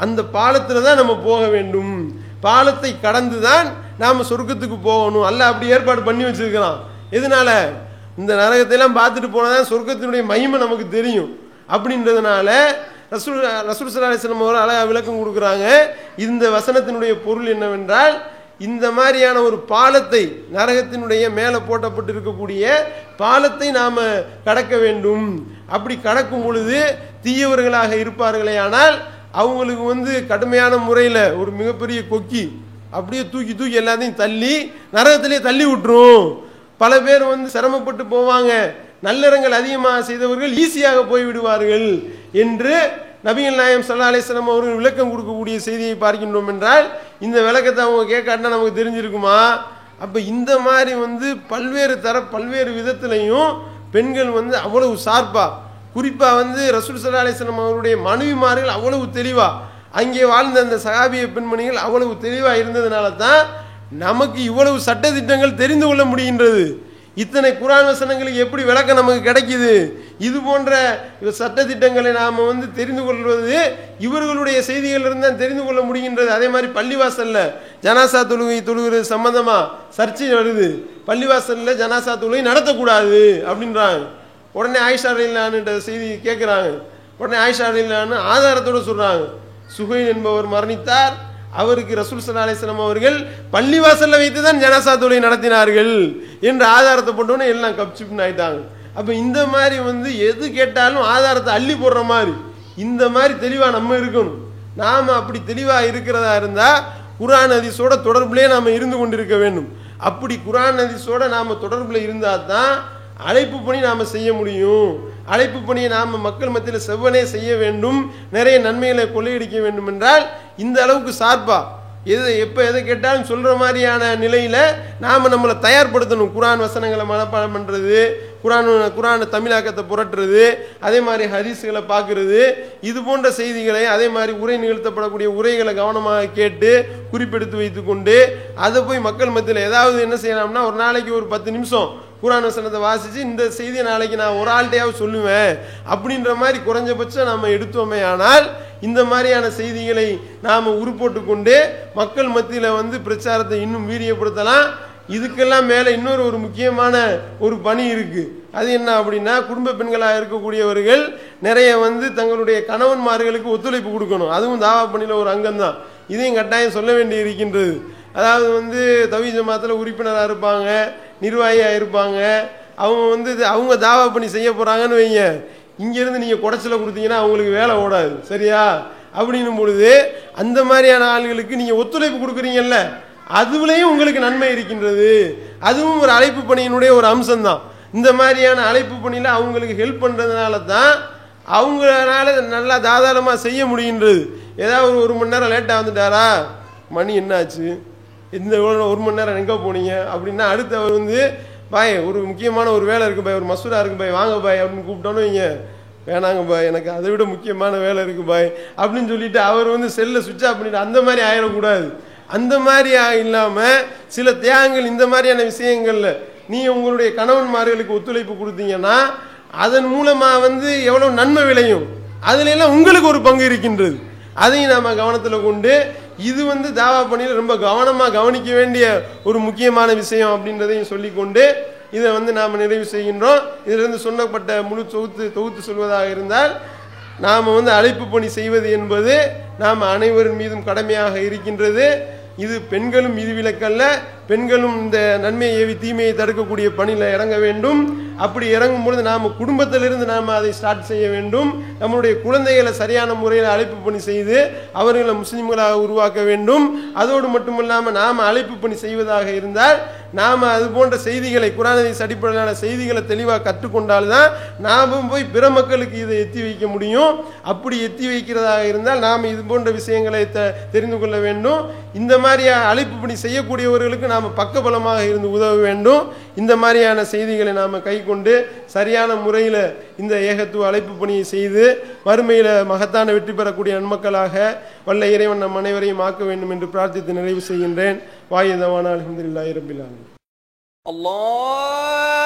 அந்த பாலத்தில் தான் நம்ம போக வேண்டும், பாலத்தை கடந்து தான் நாம் சொர்க்கத்துக்கு போகணும். அல்லாஹ் அப்படி ஏற்பாடு பண்ணி வச்சிருக்கிறான். எதனால? இந்த நரகத்தை எல்லாம் பார்த்துட்டு போனால் தான் சொர்க்கத்தினுடைய மகிமை நமக்கு தெரியும். அப்படின்றதுனால ரசூல் ஸல்லல்லாஹு அலைஹி வஸல்லம் அவர்கள் அழகாக விளக்கம் கொடுக்குறாங்க. இந்த வசனத்தினுடைய பொருள் என்னவென்றால், இந்த மாதிரியான ஒரு பாலத்தை, நரகத்தினுடைய மேலே போட்டப்பட்டு இருக்கக்கூடிய பாலத்தை நாம் கடக்க வேண்டும். அப்படி கடக்கும் பொழுது தீயவர்களாக இருப்பார்களே ஆனால் அவங்களுக்கு கடுமையான முறையில் ஒரு மிகப்பெரிய கொக்கி அப்படியே தூக்கி தூக்கி எல்லாத்தையும் தள்ளி நரகத்திலே தள்ளி விட்டுரும். பல பேர் வந்து சிரமப்பட்டு போவாங்க, நல்லறங்கள் அதிகமாக செய்தவர்கள் ஈஸியாக போய்விடுவார்கள் என்று நபிகள் நாயகம் ஸல்லல்லாஹு அலைஹி வஸல்லம் அவர்கள் விளக்கம் கொடுக்கக்கூடிய செய்தியை பார்க்கின்றோம் என்றால், இந்த விளக்கத்தை அவங்க கேட்காட்டினா நமக்கு தெரிஞ்சிருக்குமா? அப்போ இந்த மாதிரி வந்து பல்வேறு விதத்திலையும் பெண்கள் வந்து அவ்வளவு சார்பா, குறிப்பாக வந்து ரசூல் ஸல்லல்லாஹு அலைஹி வஸல்லம் அவருடைய மனைவிமார்கள் அவ்வளவு தெளிவா, அங்கே வாழ்ந்த அந்த சஹாபிய பெண்மணிகள் அவ்வளவு தெளிவாக இருந்ததுனால தான் நமக்கு இவ்வளவு சட்டதிட்டங்கள் தெரிந்து கொள்ள முடிகின்றது. இத்தனை குர்ஆன் வசனங்களுக்கு எப்படி விளக்கம் நமக்கு கிடைக்குது? இது போன்ற சட்டதிட்டங்களை நாம் வந்து தெரிந்து கொள்வது இவர்களுடைய செய்திகளிலிருந்து தான் தெரிந்து கொள்ள முடிகின்றது. அதே மாதிரி பள்ளிவாசல்ல ஜனாசா தொழுகிறது சம்பந்தமா சர்ச்சை வருது. பள்ளிவாசல்ல ஜனாசா தொழுகை நடத்தக்கூடாது அப்படின்றாங்க. உடனே ஆயிஷா ரலியல்லாஹு செய்தி கேட்குறாங்க. உடனே ஆயிஷா ரலியல்லாஹு ஆதாரத்தோடு சொல்றாங்க, சுஹைல் என்பவர் மரணித்தார், அவருக்கு ரசூல் ஸல்லல்லாஹு அலைஹி வஸல்லம் அவர்கள் பள்ளிவாசல்ல வைத்து தான் ஜனாசா தொழுகை நடத்தினார்கள் என்ற ஆதாரத்தை போட்டோன்னே எல்லாம் கப்சிப்னு ஆயிட்டாங்க. அப்போ இந்த மாதிரி வந்து எது கேட்டாலும் ஆதாரத்தை அள்ளி போடுற மாதிரி இந்த மாதிரி தெளிவாக நம்ம இருக்கணும். நாம் அப்படி தெளிவாக இருக்கிறதா இருந்தால் குர்ஆன் ஹதீஸோட தொடர்புலேயே நாம் இருந்து கொண்டிருக்க வேண்டும். அப்படி குர்ஆன் ஹதீஸோட நாம் தொடர்பில் இருந்தால் தான் அழைப்பு பணி நாம் செய்ய முடியும். அழைப்பு பணியை நாம் மக்கள் மத்தியில் செவ்வனே செய்ய வேண்டும், நிறைய நன்மைகளை கொள்ளையடிக்க வேண்டும் என்றால் இந்த அளவுக்கு சார்பா எதை கேட்டாலும் சொல்கிற மாதிரியான நிலையில் நாம் நம்மளை தயார்படுத்தணும். குர்ஆன் வசனங்களை மனப்பாடம் பண்ணுறது, குர்ஆன் தமிழாக்கத்தை புரட்டுறது, அதே மாதிரி ஹதீஸ்களை பார்க்குறது, இது போன்ற செய்திகளை, அதே மாதிரி உரை நிகழ்த்தப்படக்கூடிய உரைகளை கவனமாக கேட்டு குறிப்பெடுத்து வைத்து கொண்டு அதை போய் மக்கள் மத்தியில் ஏதாவது என்ன செய்யலாம்னா, ஒரு நாளைக்கு ஒரு 10 நிமிஷம் குர்ஆன் வசனத்தை வாசித்து இந்த செய்தியை நாளைக்கு நான் ஒரு ஆள்கிட்டையாவது சொல்லுவேன் அப்படின்ற மாதிரி குறைஞ்சபட்சம் நாம் எடுத்தோமே. ஆனால் இந்த மாதிரியான செய்திகளை நாம் உருப்போட்டு கொண்டு மக்கள் மத்தியில் வந்து பிரச்சாரத்தை இன்னும் வீரியப்படுத்தலாம். இதுக்கெல்லாம் மேலே இன்னொரு முக்கியமான ஒரு பணி இருக்குது. அது என்ன அப்படின்னா, குடும்ப பெண்களாக இருக்கக்கூடியவர்கள் நிறைய வந்து தங்களுடைய கணவன்மார்களுக்கு ஒத்துழைப்பு கொடுக்கணும். அதுவும் தாவா பணியில் ஒரு அங்கம்தான். இதையும் கட்டாயம் சொல்ல வேண்டி இருக்கின்றது. அதாவது வந்து தௌஹீத் ஜமாத்தில் உறுப்பினராக இருப்பாங்க, நிர்வாகியாக இருப்பாங்க, அவங்க வந்து அவங்க தாவா பணி செய்ய போகிறாங்கன்னு வைங்க, இங்கேருந்து நீங்கள் குடைச்சலை கொடுத்தீங்கன்னா அவங்களுக்கு வேலை ஓடாது, சரியா? அப்படின்னும் பொழுது அந்த மாதிரியான ஆள்களுக்கு நீங்கள் ஒத்துழைப்பு கொடுக்குறீங்கல்ல, அதுலேயும் உங்களுக்கு நன்மை இருக்கின்றது. அதுவும் ஒரு அழைப்பு பணியினுடைய ஒரு அம்சம்தான். இந்த மாதிரியான அழைப்பு பணியில் அவங்களுக்கு ஹெல்ப் பண்ணுறதுனால தான் அவங்களால நல்லா தாராளமாக செய்ய முடிகின்றது. ஏதாவது ஒரு மணி நேரம் லேட்டாக வந்துட்டாரா, மணி என்னாச்சு, இந்த 1 மணி நேரம் எங்கே போனீங்க அப்படின்னா, அடுத்து அவர் வந்து பாய் ஒரு முக்கியமான ஒரு வேலை இருக்குது பாய், ஒரு மசூரா இருக்குது பாய், வாங்க பாய் அப்படின்னு கூப்பிட்டோன்னு வைங்க, வேணாங்க பாய் எனக்கு அதை விட முக்கியமான வேலை இருக்குது பாய் அப்படின்னு சொல்லிட்டு அவர் வந்து செல்லை சுவிட்ச் ஆஃப் பண்ணிட்டு அந்த மாதிரி ஆயிடக்கூடாது. அந்த மாதிரி இல்லாமல் சில தியாகங்கள் இந்த மாதிரியான விஷயங்களில் நீங்கள் உங்களுடைய கணவன்மார்களுக்கு ஒத்துழைப்பு கொடுத்தீங்கன்னா அதன் மூலமாக வந்து எவ்வளோ நன்மை விளையும், அதுல எல்லாம் உங்களுக்கு ஒரு பங்கு இருக்கின்றது. அதையும் நாம் கவனத்தில் கொண்டு இது வந்து தாவா பணியில் ரொம்ப கவனமாக கவனிக்க வேண்டிய ஒரு முக்கியமான விஷயம் அப்படின்றதையும் சொல்லிக்கொண்டு இதை வந்து நாம் நிறைவு செய்கின்றோம். இதிலிருந்து சொன்னப்பட்ட முழு தொகுத்து சொல்வதாக இருந்தால், நாம் வந்து அழைப்பு பணி செய்வது என்பது நாம் அனைவரின் மீதும் கடமையாக இருக்கின்றது. இது பெண்களும் விதிவிலக்கல்ல, பெண்களும் இந்த நன்மையை ஏவி தீமையை தடுக்கக்கூடிய பணியில் இறங்க வேண்டும். அப்படி இறங்கும் பொழுது நாம் குடும்பத்திலிருந்து நாம் அதை ஸ்டார்ட் செய்ய வேண்டும். நம்முடைய குழந்தைகளை சரியான முறையில் அழைப்பு பணி செய்து அவர்களை முஸ்லிம்களாக உருவாக்க வேண்டும். அதோடு மட்டுமல்லாமல் நாம் அழைப்பு பணி செய்வதாக இருந்தால் நாம் அது போன்ற செய்திகளை, குர்ஆன் ஹதீஸ் அடிப்படையிலான செய்திகளை தெளிவாக கற்றுக்கொண்டால்தான் நாமும் போய் பிற மக்களுக்கு இதை எத்தி வைக்க முடியும். அப்படி எத்தி வைக்கிறதாக இருந்தால் நாம் இது போன்ற விஷயங்களை தெரிந்து கொள்ள வேண்டும். இந்த மாதிரி அழைப்பு பணி செய்யக்கூடியவர்களுக்கு நாம் பக்கபலமாக இருந்து உதவ வேண்டும். இந்த மாதிரியான செய்திகளை நாம் கை கொண்டு சரியான முறையில் இந்த ஏகத்துவ அழைப்பு பணியை செய்து மறுமையில் மகத்தான வெற்றி பெறக்கூடிய நன்மக்களாக வல்ல இறைவன் நம் அனைவரையும் ஆக்க வேண்டும் என்று பிரார்த்தித்து நிறைவு செய்கின்றேன். வாயிதவான அல்ஹம்துலில்லாஹி ரப்பில் ஆலமீன். அல்லாஹ்